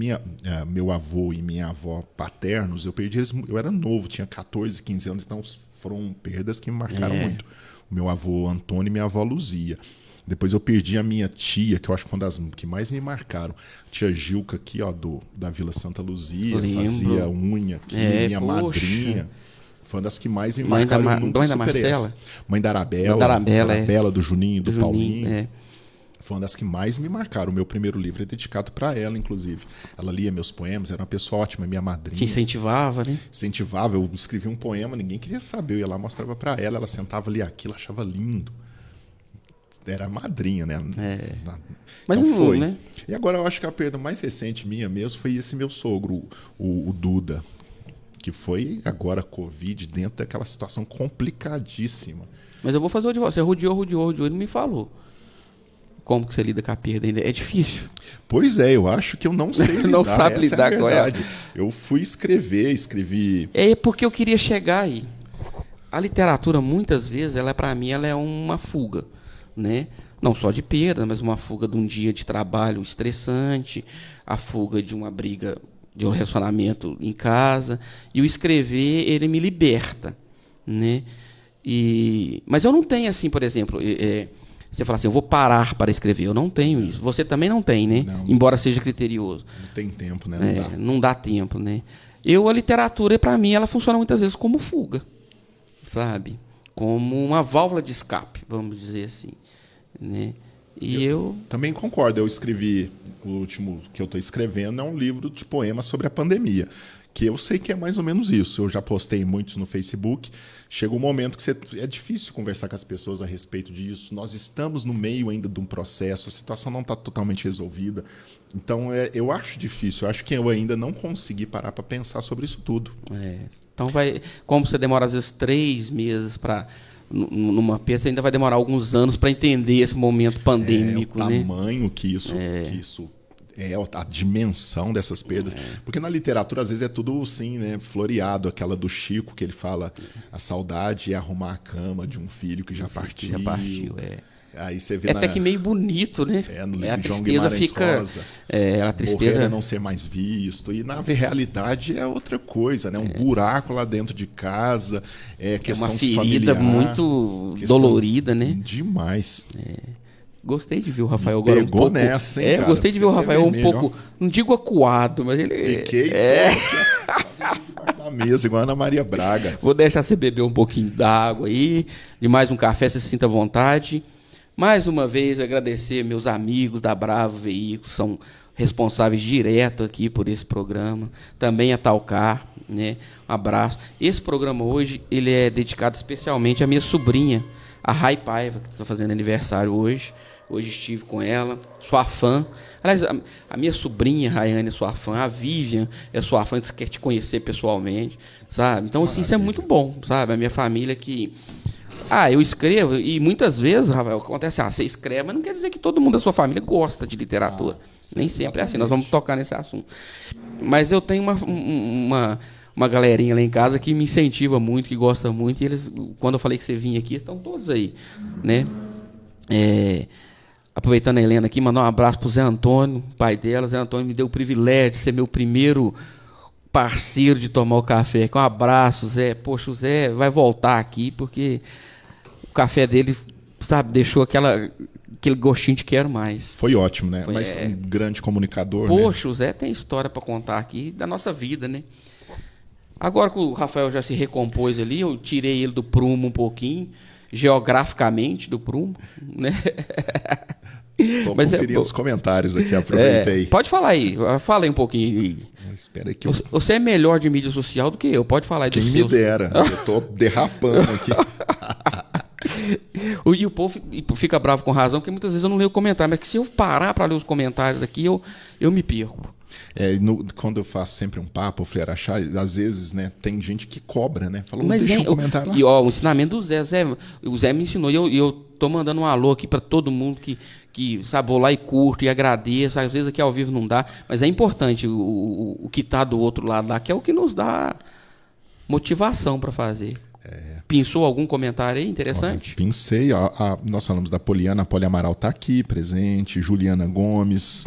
Meu avô e minha avó paternos, eu perdi eles. Eu era novo, tinha 14, 15 anos, então foram perdas que me marcaram muito. O meu avô Antônio e minha avó Luzia. Depois eu perdi a minha tia, que eu acho que foi uma das que mais me marcaram. Tia Gilca aqui, ó, da Vila Santa Luzia, fazia unha aqui, minha madrinha. Foi uma das que mais me marcaram. Mãe da Marcela? Mãe da Arabella, do Juninho, do Paulinho. É. Foi uma das que mais me marcaram. O meu primeiro livro é dedicado para ela, inclusive. Ela lia meus poemas, era uma pessoa ótima, minha madrinha. Se incentivava, né? Incentivava, eu escrevi um poema, ninguém queria saber. Eu ia lá, mostrava para ela, ela sentava ali aquilo, achava lindo. Era a madrinha, né? Mas então não foi. Né? E agora eu acho que a perda mais recente minha mesmo foi esse meu sogro, o Duda, que foi agora Covid dentro daquela situação complicadíssima. Mas eu vou fazer o de você. Rodeou e não me falou. Como que você lida com a perda ainda? É difícil. Pois é, eu acho que eu não sei lidar. Não sabe essa lidar é a com ela. Eu fui escrevi... É porque eu queria chegar aí. A literatura, muitas vezes, para mim, ela é uma fuga, né? Não só de perda, mas uma fuga de um dia de trabalho estressante, a fuga de uma briga, de um relacionamento em casa. E o escrever, ele me liberta, né? Mas eu não tenho assim, por exemplo... Você fala assim, eu vou parar para escrever. Eu não tenho isso. Você também não tem, né? Não. Embora seja criterioso. Não tem tempo, né? Não dá tempo, né? A literatura, para mim, ela funciona muitas vezes como fuga, sabe? Como uma válvula de escape, vamos dizer assim, né? Eu também concordo. Eu escrevi, o último que eu estou escrevendo é um livro de poemas sobre a pandemia, que eu sei que é mais ou menos isso. Eu já postei muitos no Facebook. Chega um momento que é difícil conversar com as pessoas a respeito disso. Nós estamos no meio ainda de um processo, a situação não está totalmente resolvida. Então, eu acho difícil. Eu acho que eu ainda não consegui parar para pensar sobre isso tudo. Então, como você demora às vezes 3 meses para... Numa peça, ainda vai demorar alguns anos para entender esse momento pandêmico, o né? tamanho que isso a dimensão dessas perdas. Porque na literatura, às vezes, é tudo assim, né? Floreado, aquela do Chico, que ele fala a saudade é arrumar a cama de um filho que já partiu. Aí você vê até que meio bonito, né? No livro a de João tristeza Guimarães fica... Rosa, a tristeza... morrer é não ser mais visto. E na realidade é outra coisa, né? Um buraco lá dentro de casa, questão uma ferida familiar, muito dolorida, né? Demais. Gostei de ver o Rafael agora Pegou um pouco... nessa, hein, cara? Gostei de ver o Rafael vermelho, um pouco... Não digo acuado, mas ele... Fiquei da mesa, igual a Ana Maria Braga. Vou deixar você beber um pouquinho d'água aí, de mais um café, você se sinta à vontade. Mais uma vez, agradecer meus amigos da Bravo Veículos, são responsáveis direto aqui por esse programa. Também a Talcar, né? Um abraço. Esse programa hoje, ele é dedicado especialmente à minha sobrinha, a Rai Paiva, que está fazendo aniversário hoje. Hoje estive com ela, sua fã. Aliás, a minha sobrinha, Rayane, é sua fã. A Vivian é sua fã, que quer te conhecer pessoalmente, sabe? Então, assim, isso é muito bom, sabe? A minha família que... eu escrevo, e muitas vezes, Rafael, acontece, você escreve, mas não quer dizer que todo mundo da sua família gosta de literatura. Nem sempre é assim, nós vamos tocar nesse assunto. Mas eu tenho uma galerinha lá em casa que me incentiva muito, que gosta muito, e eles, quando eu falei que você vinha aqui, estão todos aí, né? aproveitando a Helena aqui, mandar um abraço pro Zé Antônio, pai dela. Zé Antônio me deu o privilégio de ser meu primeiro parceiro de tomar o café. Um abraço, Zé. Poxa, o Zé vai voltar aqui porque o café dele, sabe, deixou aquele gostinho de quero mais. Foi ótimo, né? Mas um grande comunicador, Poxa, né? O Zé tem história para contar aqui da nossa vida, né? Agora que o Rafael já se recompôs ali, eu tirei ele do prumo um pouquinho, geograficamente do prumo, né? Tô conferindo os comentários aqui, aproveitei. Pode falar aí, fala aí um pouquinho. Espera aí que Você é melhor de mídia social do que eu, pode falar aí do Quem me dera, eu tô derrapando aqui. E o povo fica bravo com razão, porque muitas vezes eu não leio o comentário, mas que se eu parar para ler os comentários aqui, eu me perco. Quando eu faço sempre um papo, Araxá, às vezes, né, tem gente que cobra, né? Fala, Mas deixa um comentário lá. E ó, o ensinamento do Zé, o Zé me ensinou, e eu tô mandando um alô aqui para todo mundo que sabe, vou lá e curto e agradeço. Às vezes aqui ao vivo não dá, mas é importante o que tá do outro lado lá, que é o que nos dá motivação para fazer. Pensou algum comentário aí interessante? Pensei, nós falamos da Poliana, a Poli Amaral está aqui, presente, Juliana Gomes,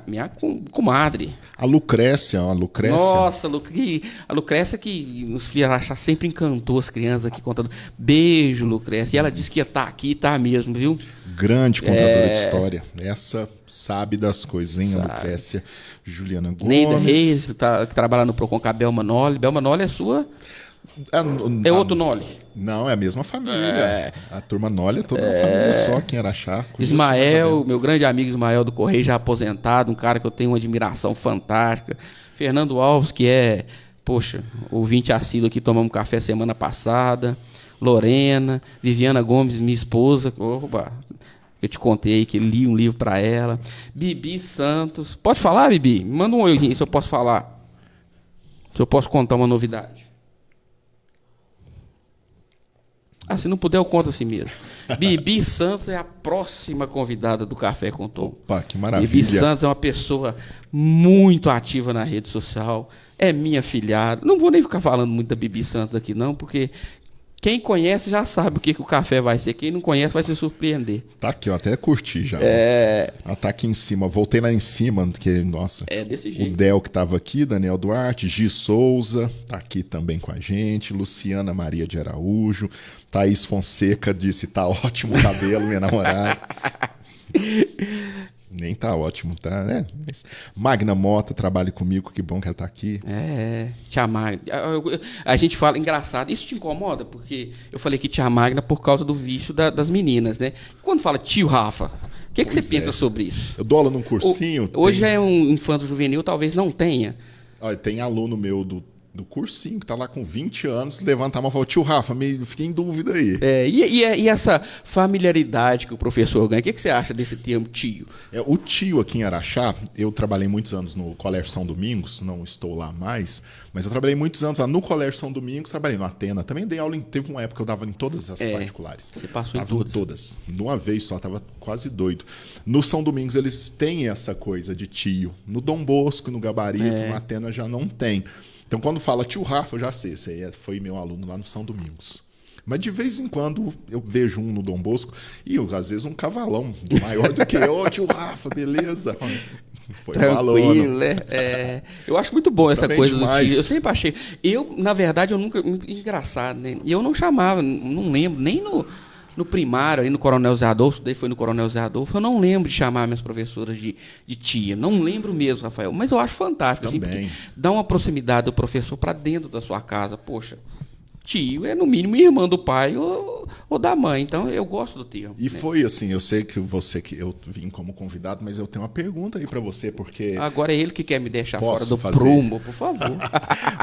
minha comadre. A Lucrécia. Nossa, a Lucrécia que nos Filharachá sempre encantou as crianças aqui contando. Beijo, Lucrécia. E ela disse que ia estar aqui, tá mesmo, viu? Grande contadora de história. Essa sabe das coisas, hein, a Lucrécia. Juliana Gomes. Neida Reis, que trabalha no Procon com a Belma Noli. Belma Noli é sua... É outro Noli? Não, é a mesma família. A turma Noli é toda uma família só aqui em Araxá. Ismael, meu grande amigo Ismael do Correio, já aposentado, um cara que eu tenho uma admiração fantástica. Fernando Alves, que é, poxa, ouvinte assíduo aqui, tomamos um café semana passada. Lorena, Viviana Gomes, minha esposa. Opa, eu te contei aí que li um livro para ela. Bibi Santos. Pode falar, Bibi? Me manda um olhinho se eu posso falar. Se eu posso contar uma novidade. Se não puder, eu conto assim mesmo. Bibi Santos é a próxima convidada do Café com Tom. Opa, que maravilha. Bibi Santos é uma pessoa muito ativa na rede social. É minha filhada. Não vou nem ficar falando muito da Bibi Santos aqui, não, porque quem conhece já sabe o que o café vai ser. Quem não conhece vai se surpreender. Tá aqui, eu até curti já. Ela tá aqui em cima. Voltei lá em cima, porque, nossa. É desse jeito. O Del que tava aqui, Daniel Duarte, Gi Souza, tá aqui também com a gente. Luciana Maria de Araújo. Thaís Fonseca disse, tá ótimo o cabelo, minha namorada. Nem tá ótimo, tá, né? Mas Magna Mota trabalha comigo, que bom que ela tá aqui. Tia Magna. A gente fala, engraçado, isso te incomoda? Porque eu falei que tia Magna por causa do vício das meninas, né? E quando fala tio Rafa, o que você pensa sobre isso? Eu dou aula num cursinho. Hoje é um infanto juvenil, talvez não tenha. Olha, tem aluno meu do cursinho, que tá lá com 20 anos, levantar a mão e falar, tio Rafa, fiquei em dúvida aí. E essa familiaridade que o professor ganha, o que você acha desse termo tio? O tio aqui em Araxá, eu trabalhei muitos anos no Colégio São Domingos, não estou lá mais, mas eu trabalhei muitos anos lá no Colégio São Domingos, trabalhei no Atena, também dei aula, teve uma época que eu dava em todas as particulares. Você passou tava em todas? De uma vez só, tava quase doido. No São Domingos eles têm essa coisa de tio, no Dom Bosco, no Gabarito, no Atena já não tem. Então, quando fala tio Rafa, eu já sei. Esse aí foi meu aluno lá no São Domingos. Mas de vez em quando eu vejo um no Dom Bosco e às vezes um cavalão maior do que eu. Tio Rafa, beleza? Foi tranquilo, né? Eu acho muito bom essa coisa demais. Do tio. Eu sempre achei. Na verdade, eu nunca. Engraçado, né? E eu não chamava, não lembro, nem no primário, aí no Coronel Zé Adolfo, daí foi no Coronel Zé Adolfo, eu não lembro de chamar minhas professoras de tia. Não lembro mesmo, Rafael. Mas eu acho fantástico. Também. Assim, dá uma proximidade do professor para dentro da sua casa. Poxa, tio é no mínimo irmã do pai ou da mãe. Então eu gosto do termo. E foi assim, eu sei que eu vim como convidado, mas eu tenho uma pergunta aí para você, porque... Agora é ele que quer me deixar fora do fazer? prumo, por favor.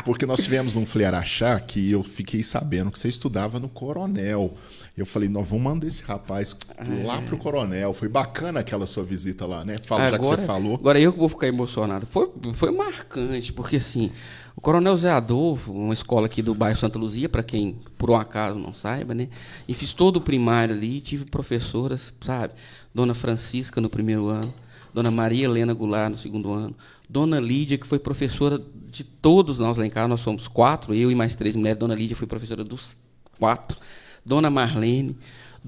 Porque nós tivemos um Araxá que eu fiquei sabendo que você estudava no Coronel. Eu falei, nós vamos mandar esse rapaz lá pro Coronel. Foi bacana aquela sua visita lá, né? Já que você falou. Agora eu que vou ficar emocionado. Foi marcante, porque assim, o Coronel Zé Adolfo, uma escola aqui do bairro Santa Luzia, para quem por um acaso não saiba, né? E fiz todo o primário ali, tive professoras, sabe? Dona Francisca no primeiro ano, Dona Maria Helena Goulart no segundo ano, Dona Lídia, que foi professora de todos nós lá em casa, nós somos 4, eu e mais 3 mulheres, Dona Lídia foi professora dos 4, Dona Marlene,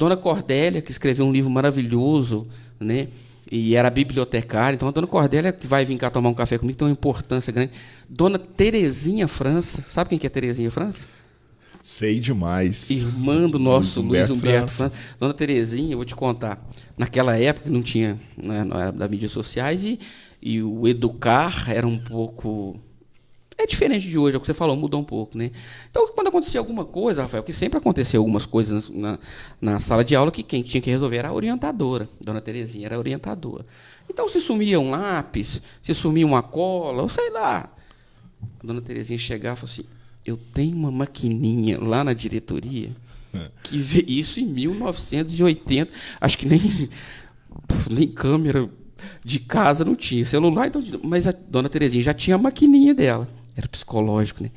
Dona Cordélia, que escreveu um livro maravilhoso, né? E era bibliotecária. Então, a Dona Cordélia, que vai vir cá tomar um café comigo, tem uma importância grande. Dona Terezinha França. Sabe quem que é Terezinha França? Sei demais. Irmã do nosso Luiz Humberto França. Dona Terezinha, eu vou te contar. Naquela época não tinha, né, não era das mídias sociais e o educar era um pouco... É diferente de hoje, é o que você falou, mudou um pouco, né? Então, quando acontecia alguma coisa, Rafael, que sempre aconteceu algumas coisas na sala de aula, que quem tinha que resolver era a orientadora. Dona Terezinha era a orientadora. Então, se sumia um lápis, se sumia uma cola, ou sei lá. A Dona Terezinha chegava e falou assim, eu tenho uma maquininha lá na diretoria, que vê isso em 1980, acho que nem câmera de casa não tinha, celular, então, mas a Dona Terezinha já tinha a maquininha dela. Era psicológico, né?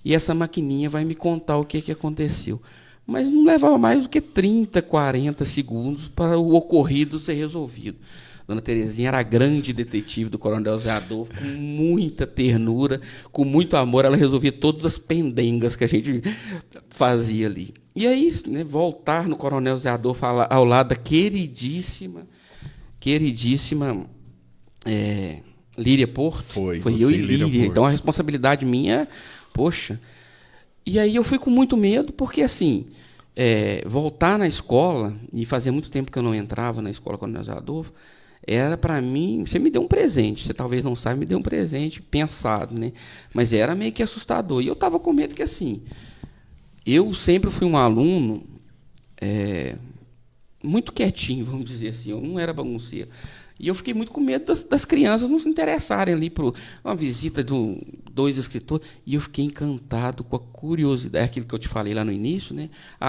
E essa maquininha vai me contar o que aconteceu. Mas não levava mais do que 30, 40 segundos para o ocorrido ser resolvido. Dona Terezinha era a grande detetive do Coronel Zé Adolfo, com muita ternura, com muito amor, ela resolvia todas as pendengas que a gente fazia ali. E aí, né, voltar no Coronel Zé Adolfo ao lado da queridíssima Líria Porto. Foi eu e Líria. Porto. Então a responsabilidade minha, poxa. E aí eu fui com muito medo, porque assim, voltar na escola, e fazia muito tempo que eu não entrava na escola Coronel Zé Adolfo, era para mim, você me deu um presente, você talvez não saiba, me deu um presente pensado, né? Mas era meio que assustador. E eu estava com medo que assim, eu sempre fui um aluno muito quietinho, vamos dizer assim, eu não era bagunceiro. E eu fiquei muito com medo das crianças não se interessarem ali por uma visita de dois escritores. E eu fiquei encantado com a curiosidade, aquilo que eu te falei lá no início, né?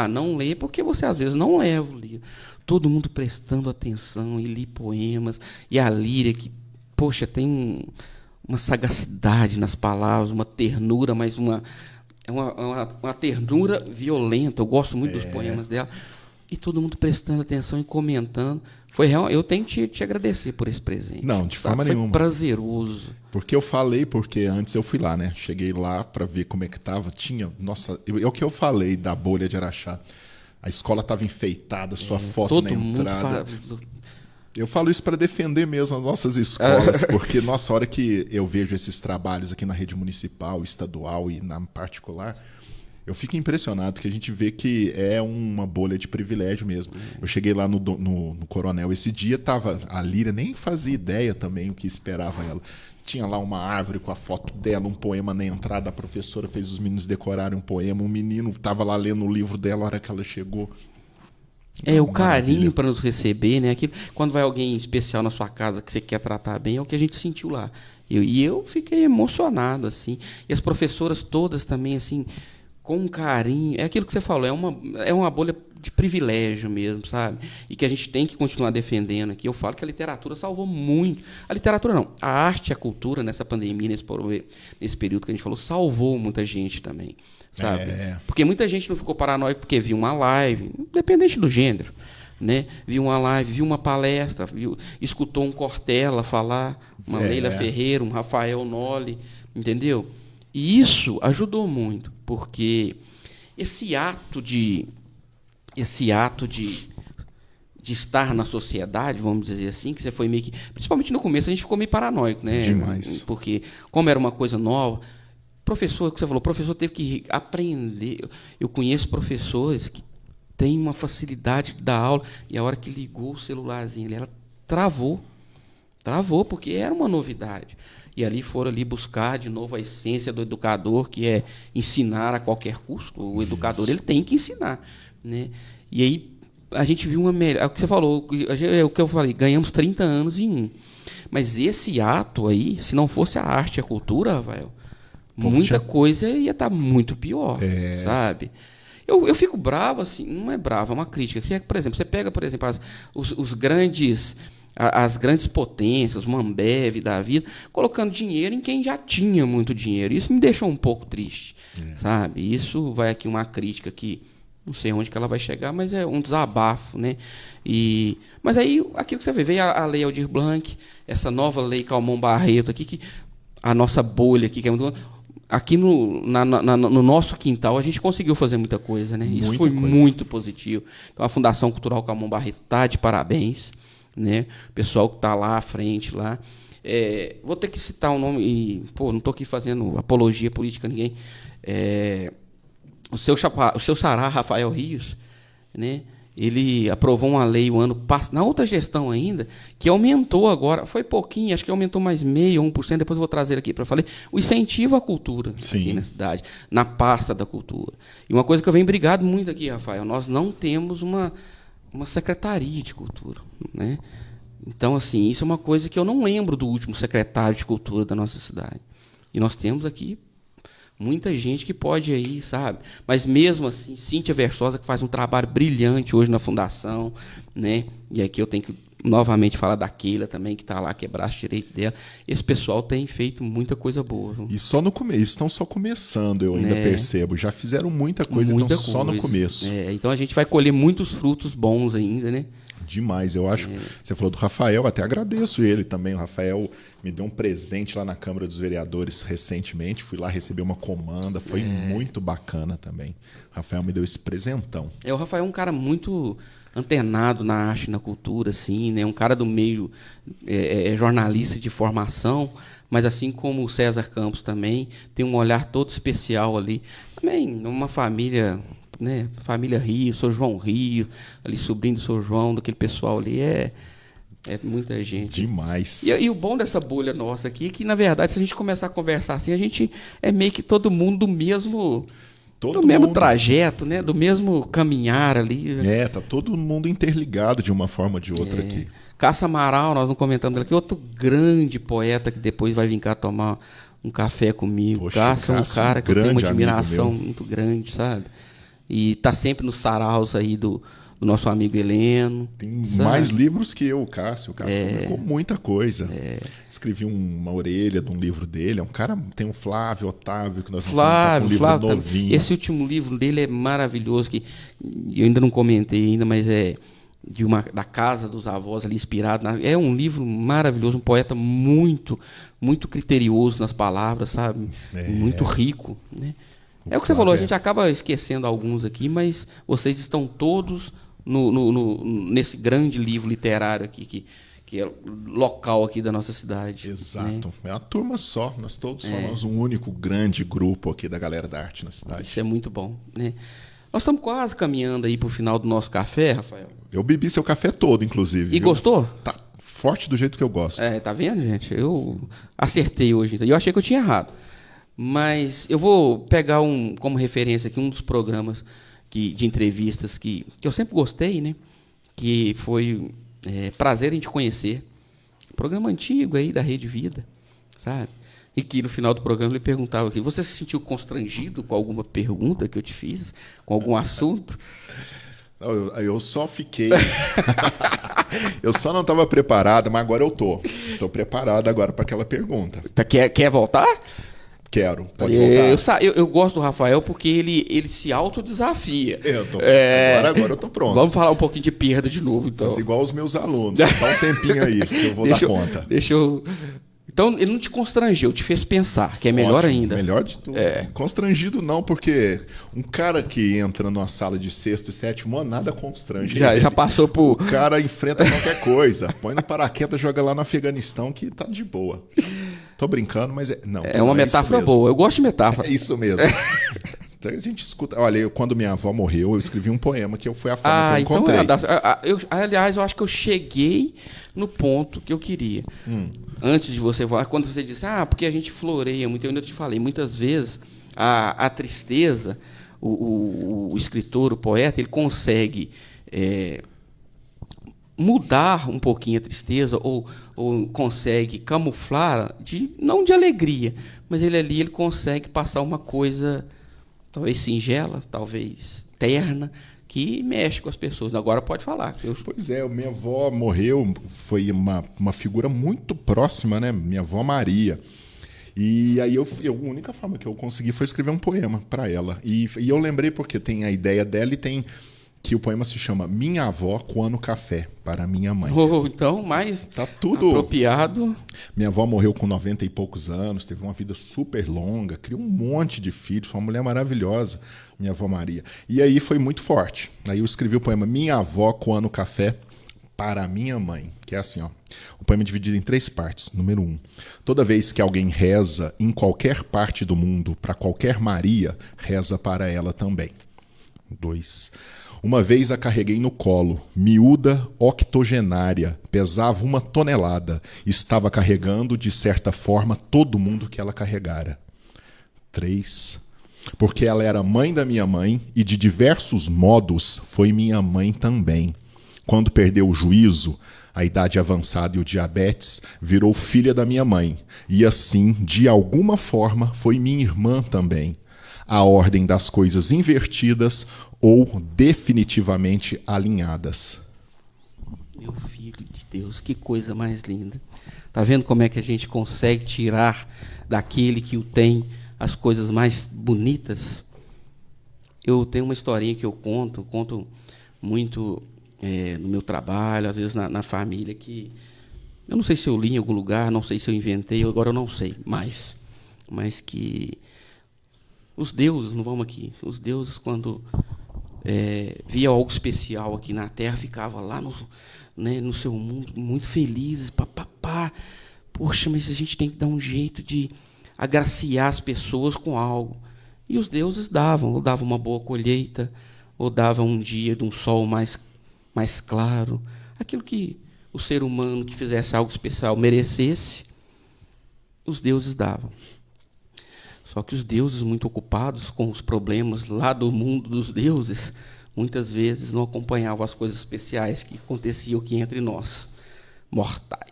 Não lê porque você às vezes não leva o livro. Todo mundo prestando atenção e li poemas. E a Líria, que, poxa, tem uma sagacidade nas palavras, uma ternura, mas uma ternura violenta. Eu gosto muito dos poemas dela. E todo mundo prestando atenção e comentando. Foi real, eu tenho que te agradecer por esse presente. Não, de forma nenhuma. Foi prazeroso. Porque antes eu fui lá, né? Cheguei lá para ver como é que tava. Nossa, é o que eu falei da bolha de Araxá. A escola estava enfeitada, sua foto na entrada. Eu falo isso para defender mesmo as nossas escolas, porque, nossa, a hora que eu vejo esses trabalhos aqui na rede municipal, estadual e na particular, eu fico impressionado que a gente vê que é uma bolha de privilégio mesmo. Eu cheguei lá no Coronel esse dia, tava a Líria, nem fazia ideia também o que esperava ela. Tinha lá uma árvore com a foto dela, um poema na entrada, a professora fez os meninos decorarem um poema, um menino estava lá lendo o livro dela a hora que ela chegou. O carinho para nos receber, né? Quando vai alguém especial na sua casa que você quer tratar bem, é o que a gente sentiu lá. Eu fiquei emocionado, assim. E as professoras todas também, assim, com carinho. É aquilo que você falou, é uma bolha de privilégio mesmo, sabe? E que a gente tem que continuar defendendo aqui. Eu falo que a literatura salvou muito. A literatura não, a arte e a cultura nessa pandemia, nesse período que a gente falou, salvou muita gente também, sabe? Porque muita gente não ficou paranoico porque viu uma live, independente do gênero, né? Viu uma live, viu uma palestra, escutou um Cortella falar, uma Leila Ferreira, um Rafael Noli, entendeu? E isso ajudou muito, porque esse ato de estar na sociedade, vamos dizer assim, que você foi meio que... Principalmente no começo, a gente ficou meio paranoico, né? Demais. Porque, como era uma coisa nova, professor, que você falou, o professor teve que aprender. Eu conheço professores que têm uma facilidade de dar aula, e a hora que ligou o celularzinho ali, ela travou. Travou, porque era uma novidade. E ali foram buscar de novo a essência do educador, que é ensinar a qualquer custo. O educador ele tem que ensinar, né? E aí a gente viu uma melhor. É o que você falou, é o que eu falei, ganhamos 30 anos em um. Mas esse ato aí, se não fosse a arte e a cultura, Rafael, muita coisa ia estar muito pior, sabe? Eu fico bravo, assim, não é bravo, é uma crítica. Por exemplo, você pega, os grandes... As grandes potências, o Ambev da vida, colocando dinheiro em quem já tinha muito dinheiro. Isso me deixou um pouco triste, sabe? Isso vai aqui uma crítica que não sei onde que ela vai chegar, mas é um desabafo, né? Mas aí, aquilo que você vê, veio a Lei Aldir Blanc, essa nova Lei Calmon Barreto aqui, que a nossa bolha aqui, que é muito... aqui no nosso quintal a gente conseguiu fazer muita coisa, né? Isso foi muito positivo. Então a Fundação Cultural Camão Barreto está de parabéns, né? O pessoal que está lá à frente lá. Vou ter que citar um nome e, não estou aqui fazendo apologia política a ninguém. O seu xará, Rafael Rios, né? Ele aprovou uma lei o ano passado, na outra gestão ainda, que aumentou agora, foi pouquinho, acho que aumentou mais 0,5%, 1%, depois eu vou trazer aqui para falar, o incentivo à cultura aqui na cidade, na pasta da cultura. E uma coisa que eu venho brigado muito aqui, Rafael, nós não temos uma secretaria de cultura, né? Então, assim, isso é uma coisa que eu não lembro do último secretário de cultura da nossa cidade. E nós temos aqui muita gente que pode aí, sabe? Mas mesmo assim, Cíntia Versosa, que faz um trabalho brilhante hoje na fundação, né? E aqui eu tenho que novamente falar da Keila também, que está lá, que é braço direito dela. Esse pessoal tem feito muita coisa boa. Viu? E só no começo, estão só começando, eu ainda percebo. Já fizeram muita coisa, então só no começo. Então a gente vai colher muitos frutos bons ainda, né? Demais, eu acho. Você falou do Rafael, até agradeço ele também. O Rafael me deu um presente lá na Câmara dos Vereadores recentemente. Fui lá receber uma comanda, foi muito bacana também. O Rafael me deu esse presentão. O Rafael é um cara muito antenado na arte e na cultura, assim, né? Um cara do meio, jornalista de formação, mas assim como o César Campos também, tem um olhar todo especial ali. Também uma família, né? Família Rio, Sr. João Rio, ali sobrinho do Sr. João, daquele pessoal ali, é muita gente. Demais. E o bom dessa bolha nossa aqui é que, na verdade, se a gente começar a conversar assim, a gente é meio que todo mundo do mesmo trajeto, né? Do mesmo caminhar ali. Tá todo mundo interligado de uma forma ou de outra aqui. Cássio Amaral, nós não comentamos dele aqui, outro grande poeta que depois vai vir cá tomar um café comigo. Poxa, Cássio é um cara que eu tenho uma admiração meu. muito grande, sabe? E tá sempre nos saraus aí do nosso amigo Heleno. Tem mais livros que eu, o Cássio. O Cássio publicou muita coisa. Escrevi uma orelha de um livro dele. É um cara, tem o Flávio Otávio, que nós vamos falar, um livro novinho. Esse último livro dele é maravilhoso, que eu ainda não comentei ainda, mas da Casa dos Avós, ali inspirado. É um livro maravilhoso, um poeta muito, muito criterioso nas palavras, sabe? Muito rico, né? É o que você falou, a gente acaba esquecendo alguns aqui, mas vocês estão todos nesse grande livro literário aqui, que é local aqui da nossa cidade. Exato. Né? É uma turma só, nós todos formamos um único grande grupo aqui da galera da arte na cidade. Isso é muito bom, né? Nós estamos quase caminhando aí para o final do nosso café, Rafael. Eu bebi seu café todo, inclusive. E gostou? Tá forte do jeito que eu gosto. Tá vendo, gente? Eu acertei hoje. Eu achei que eu tinha errado. Mas eu vou pegar como referência aqui um dos programas de entrevistas que eu sempre gostei, né? Que foi Prazer em Te Conhecer. Programa antigo aí da Rede Vida, sabe? E que no final do programa ele perguntava aqui, você se sentiu constrangido com alguma pergunta que eu te fiz? Com algum assunto? Eu só fiquei... eu só não estava preparado, mas agora eu tô. Estou preparado agora para aquela pergunta. Quer voltar? Quero, pode voltar. Eu gosto do Rafael porque ele se autodesafia. Agora eu tô pronto. Vamos falar um pouquinho de perda de novo, então. Mas igual os meus alunos. Dá um tempinho aí que eu vou dar conta. Então, ele não te constrangeu, te fez pensar, que é melhor ainda. Melhor de tudo. Constrangido não, porque um cara que entra numa sala de sexto e sétimo ano, nada constrange. Já passou por... O cara enfrenta qualquer coisa. Põe no paraquedas, joga lá no Afeganistão, que tá de boa. Tô brincando, mas não. É uma metáfora boa. Eu gosto de metáfora. É isso mesmo. Então a gente escuta. Olha, quando minha avó morreu, eu escrevi um poema que foi a forma que eu encontrei. Aliás, eu acho que eu cheguei no ponto que eu queria. Antes de você falar, quando você disse, porque a gente floreia muito, eu ainda te falei, muitas vezes a tristeza, o escritor, o poeta, ele consegue mudar um pouquinho a tristeza ou consegue camuflar, não de alegria, mas ele consegue passar uma coisa talvez singela, talvez terna, que mexe com as pessoas. Agora pode falar. Pois é, minha avó morreu, foi uma figura muito próxima, né? Minha avó Maria. E aí a única forma que eu consegui foi escrever um poema para ela. E eu lembrei porque tem a ideia dela e tem que o poema se chama Minha Avó Coando Café para Minha Mãe. Então, mais Tá tudo apropriado. Minha avó morreu com 90 e poucos anos, teve uma vida super longa, criou um monte de filhos, foi uma mulher maravilhosa, minha avó Maria. E aí foi muito forte. Aí eu escrevi o poema Minha Avó Coando Café para Minha Mãe, que é assim, ó. O poema é dividido em 3 partes. Número 1. Toda vez que alguém reza em qualquer parte do mundo para qualquer Maria, reza para ela também. 2. Uma vez a carreguei no colo, miúda, octogenária, pesava 1 tonelada, estava carregando, de certa forma, todo mundo que ela carregara. 3. Porque ela era mãe da minha mãe e, de diversos modos, foi minha mãe também. Quando perdeu o juízo, a idade avançada e o diabetes, virou filha da minha mãe, e assim, de alguma forma, foi minha irmã também. A ordem das coisas invertidas ou definitivamente alinhadas. Meu filho de Deus, que coisa mais linda. Tá vendo como é que a gente consegue tirar daquele que o tem as coisas mais bonitas? Eu tenho uma historinha que eu conto muito no meu trabalho, às vezes na família, que eu não sei se eu li em algum lugar, não sei se eu inventei, agora eu não sei mais, mas que os deuses, não vamos aqui, os deuses quando via algo especial aqui na Terra, ficava lá no seu mundo, muito felizes, papapá. Poxa, mas a gente tem que dar um jeito de agraciar as pessoas com algo. E os deuses davam, ou davam uma boa colheita, ou davam um dia de um sol mais claro. Aquilo que o ser humano que fizesse algo especial merecesse, os deuses davam. Só que os deuses, muito ocupados com os problemas lá do mundo dos deuses, muitas vezes não acompanhavam as coisas especiais que aconteciam aqui entre nós, mortais.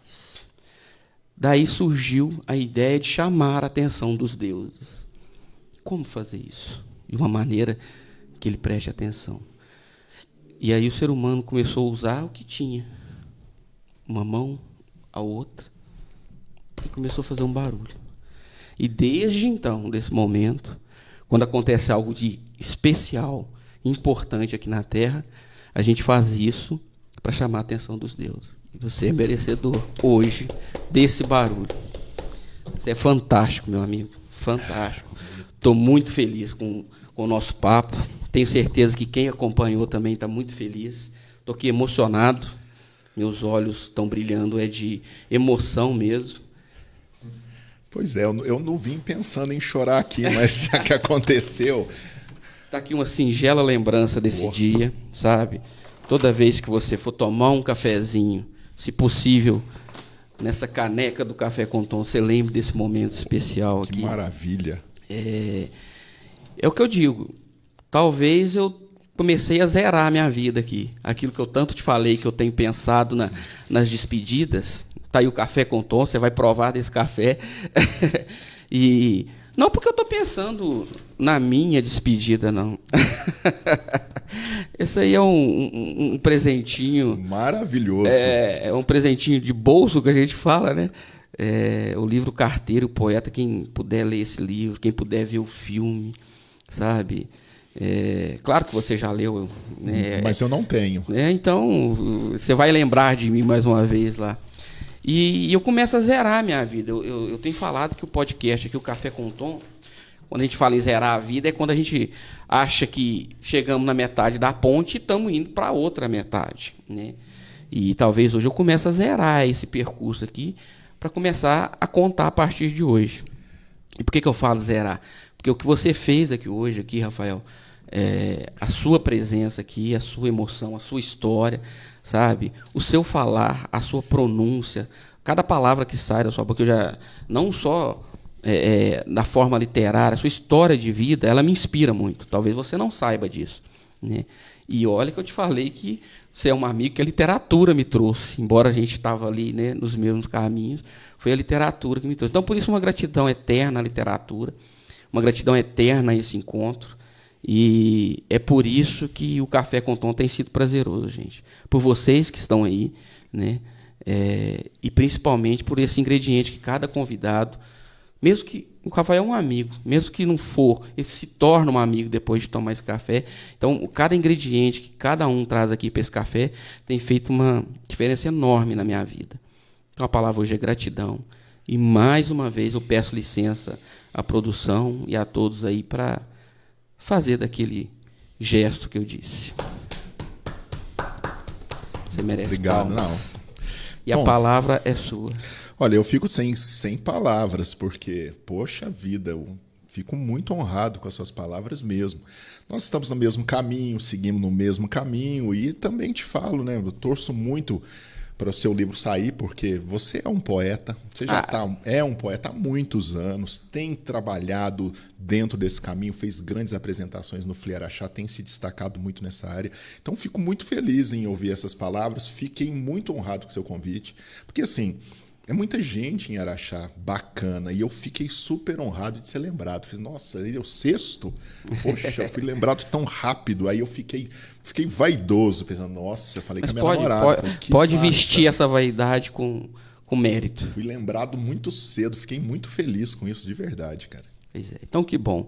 Daí surgiu a ideia de chamar a atenção dos deuses. Como fazer isso? De uma maneira que ele preste atenção. E aí o ser humano começou a usar o que tinha. Uma mão, a outra, e começou a fazer um barulho. E desde então, desse momento, quando acontece algo de especial, importante aqui na Terra, a gente faz isso para chamar a atenção dos deuses. E você é merecedor, hoje, desse barulho. Isso é fantástico, meu amigo. Fantástico. Estou muito feliz com o nosso papo. Tenho certeza que quem acompanhou também está muito feliz. Estou aqui emocionado. Meus olhos estão brilhando, é de emoção mesmo. Pois é, eu não vim pensando em chorar aqui, mas já que aconteceu... Está aqui uma singela lembrança desse dia, sabe? Toda vez que você for tomar um cafezinho, se possível, nessa caneca do Café com Tom, você lembre desse momento especial aqui. Que maravilha. É o que eu digo. Talvez eu comecei a zerar a minha vida aqui. Aquilo que eu tanto te falei, que eu tenho pensado nas despedidas. Tá aí o Café com Tom, você vai provar desse café. E não porque eu estou pensando na minha despedida, não. Esse aí é um presentinho... Maravilhoso. É um presentinho de bolso que a gente fala, né? O livro Carteiro, o Poeta, quem puder ler esse livro, quem puder ver o filme, sabe? Claro que você já leu. Né? Mas eu não tenho. Então, você vai lembrar de mim mais uma vez lá. E eu começo a zerar a minha vida. Eu tenho falado que o podcast aqui, o Café com Tom, quando a gente fala em zerar a vida, é quando a gente acha que chegamos na metade da ponte e estamos indo para a outra metade. Né? E talvez hoje eu comece a zerar esse percurso aqui para começar a contar a partir de hoje. E por que eu falo zerar? Porque o que você fez hoje, Rafael, a sua presença aqui, a sua emoção, a sua história, sabe? O seu falar, a sua pronúncia, cada palavra que sai da sua boca, eu já não só da forma literária, a sua história de vida, ela me inspira muito. Talvez você não saiba disso, né? E olha que eu te falei que você é um amigo que a literatura me trouxe, embora a gente estava ali, né, nos mesmos caminhos, foi a literatura que me trouxe. Então, por isso, uma gratidão eterna à literatura, uma gratidão eterna a esse encontro. E é por isso que o Café com Tom tem sido prazeroso, gente. Por vocês que estão aí, né? E principalmente por esse ingrediente que cada convidado Mesmo que o Rafael é um amigo, mesmo que não for, ele se torna um amigo depois de tomar esse café. Então, cada ingrediente que cada um traz aqui para esse café tem feito uma diferença enorme na minha vida. Então, a palavra hoje é gratidão. E, mais uma vez, eu peço licença à produção e a todos aí para fazer daquele gesto que eu disse. Você merece. Obrigado, palmas. não. E a palavra é sua. Olha, eu fico sem palavras, porque, poxa vida, eu fico muito honrado com as suas palavras mesmo. Nós estamos no mesmo caminho, seguimos no mesmo caminho, e também te falo, né? Eu torço muito para o seu livro sair, porque você é um poeta, você já é um poeta há muitos anos, tem trabalhado dentro desse caminho, fez grandes apresentações no FLIE Araxá, tem se destacado muito nessa área. Então, fico muito feliz em ouvir essas palavras, fiquei muito honrado com o seu convite, porque assim, é muita gente em Araxá bacana, e eu fiquei super honrado de ser lembrado. Falei, nossa, ele é o sexto? Poxa, eu fui lembrado tão rápido. Aí eu fiquei vaidoso, pensando, nossa, falei com a minha namorada. Pode vestir essa vaidade com mérito. Fui lembrado muito cedo, fiquei muito feliz com isso, de verdade, cara. Pois é, então que bom.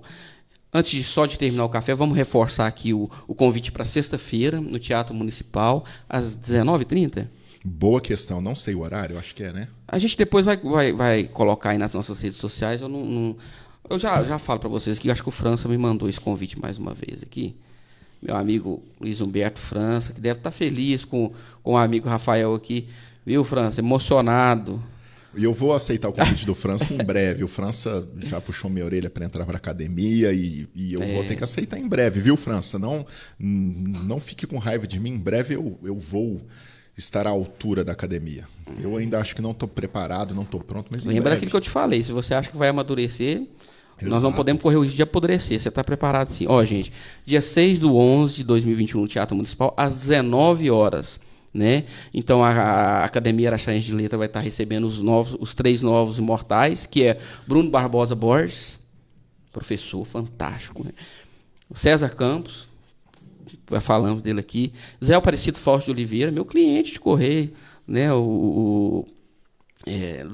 Antes só de terminar o café, vamos reforçar aqui o convite para sexta-feira, no Teatro Municipal, às 19h30. Boa questão, não sei o horário, acho que é, né? A gente depois vai colocar aí nas nossas redes sociais. Eu já falo para vocês que eu acho que o França me mandou esse convite mais uma vez aqui. Meu amigo Luiz Humberto França, que deve estar feliz com o amigo Rafael aqui. Viu, França? Emocionado. E eu vou aceitar o convite do França em breve. O França já puxou minha orelha para entrar para a academia e eu vou ter que aceitar em breve, viu, França? Não fique com raiva de mim. Em breve eu vou estar à altura da academia. Eu ainda acho que não estou preparado, não estou pronto, mas lembra daquilo que eu te falei, se você acha que vai amadurecer, exato, nós não podemos correr o risco de apodrecer. Você está preparado sim. Ó, gente, dia 6/11 de 2021, no Teatro Municipal, às 19 horas. Né? Então, a Academia Araxaense de Letra vai estar recebendo os 3 novos imortais, que é Bruno Barbosa Borges, professor fantástico, né? O César Campos, já falamos dele aqui, Zé Aparecido Fausto de Oliveira, meu cliente de correio, né? Do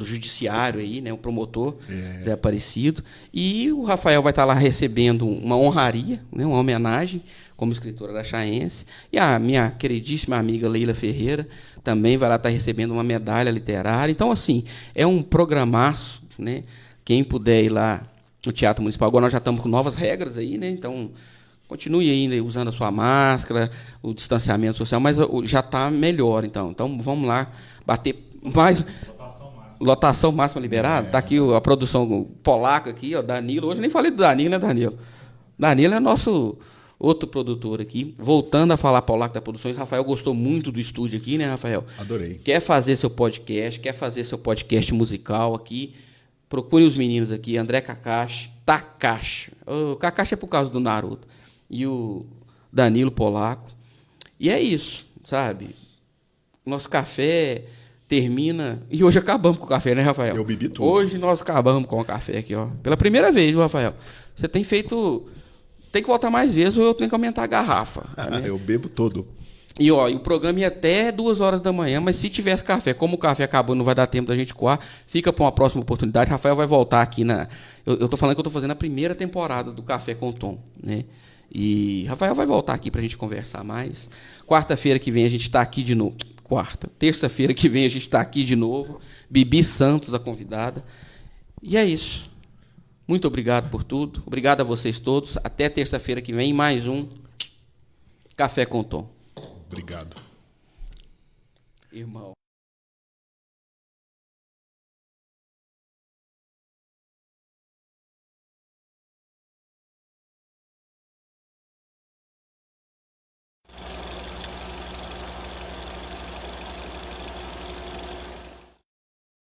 judiciário aí, né? O promotor Zé Aparecido, e o Rafael vai estar lá recebendo uma honraria, né? Uma homenagem como escritora araxaense, e a minha queridíssima amiga Leila Ferreira também vai lá estar recebendo uma medalha literária. Então, assim, é um programaço, né? Quem puder ir lá no Teatro Municipal, agora nós já estamos com novas regras aí, né? Então, continue ainda usando a sua máscara, o distanciamento social, mas já está melhor, então vamos lá bater mais. Lotação máxima liberada. Está aqui a produção polaca aqui, ó, Danilo. Hoje eu nem falei do Danilo, né, Danilo? Danilo é nosso outro produtor aqui. Voltando a falar polaco da produção, Rafael gostou muito do estúdio aqui, né, Rafael? Adorei. Quer fazer seu podcast musical aqui? Procure os meninos aqui, André Takashi. O Kakashi é por causa do Naruto. E o Danilo Polaco. E é isso, sabe? Nosso café termina... E hoje acabamos com o café, né, Rafael? Eu bebi tudo. Hoje nós acabamos com o café aqui, ó. Pela primeira vez, viu, Rafael? Você tem feito... Tem que voltar mais vezes ou eu tenho que aumentar a garrafa. Né? Eu bebo todo. E o programa ia até 2 horas da manhã, mas se tivesse café, como o café acabou, não vai dar tempo da gente coar, fica para uma próxima oportunidade. Rafael vai voltar aqui na... Eu tô falando que eu tô fazendo a primeira temporada do Café com Tom, né? E Rafael vai voltar aqui para a gente conversar mais. Quarta-feira que vem a gente está aqui de novo. Terça-feira que vem a gente está aqui de novo. Bibi Santos, a convidada. E é isso. Muito obrigado por tudo. Obrigado a vocês todos. Até terça-feira que vem, mais um Café com Tom. Obrigado. Irmão.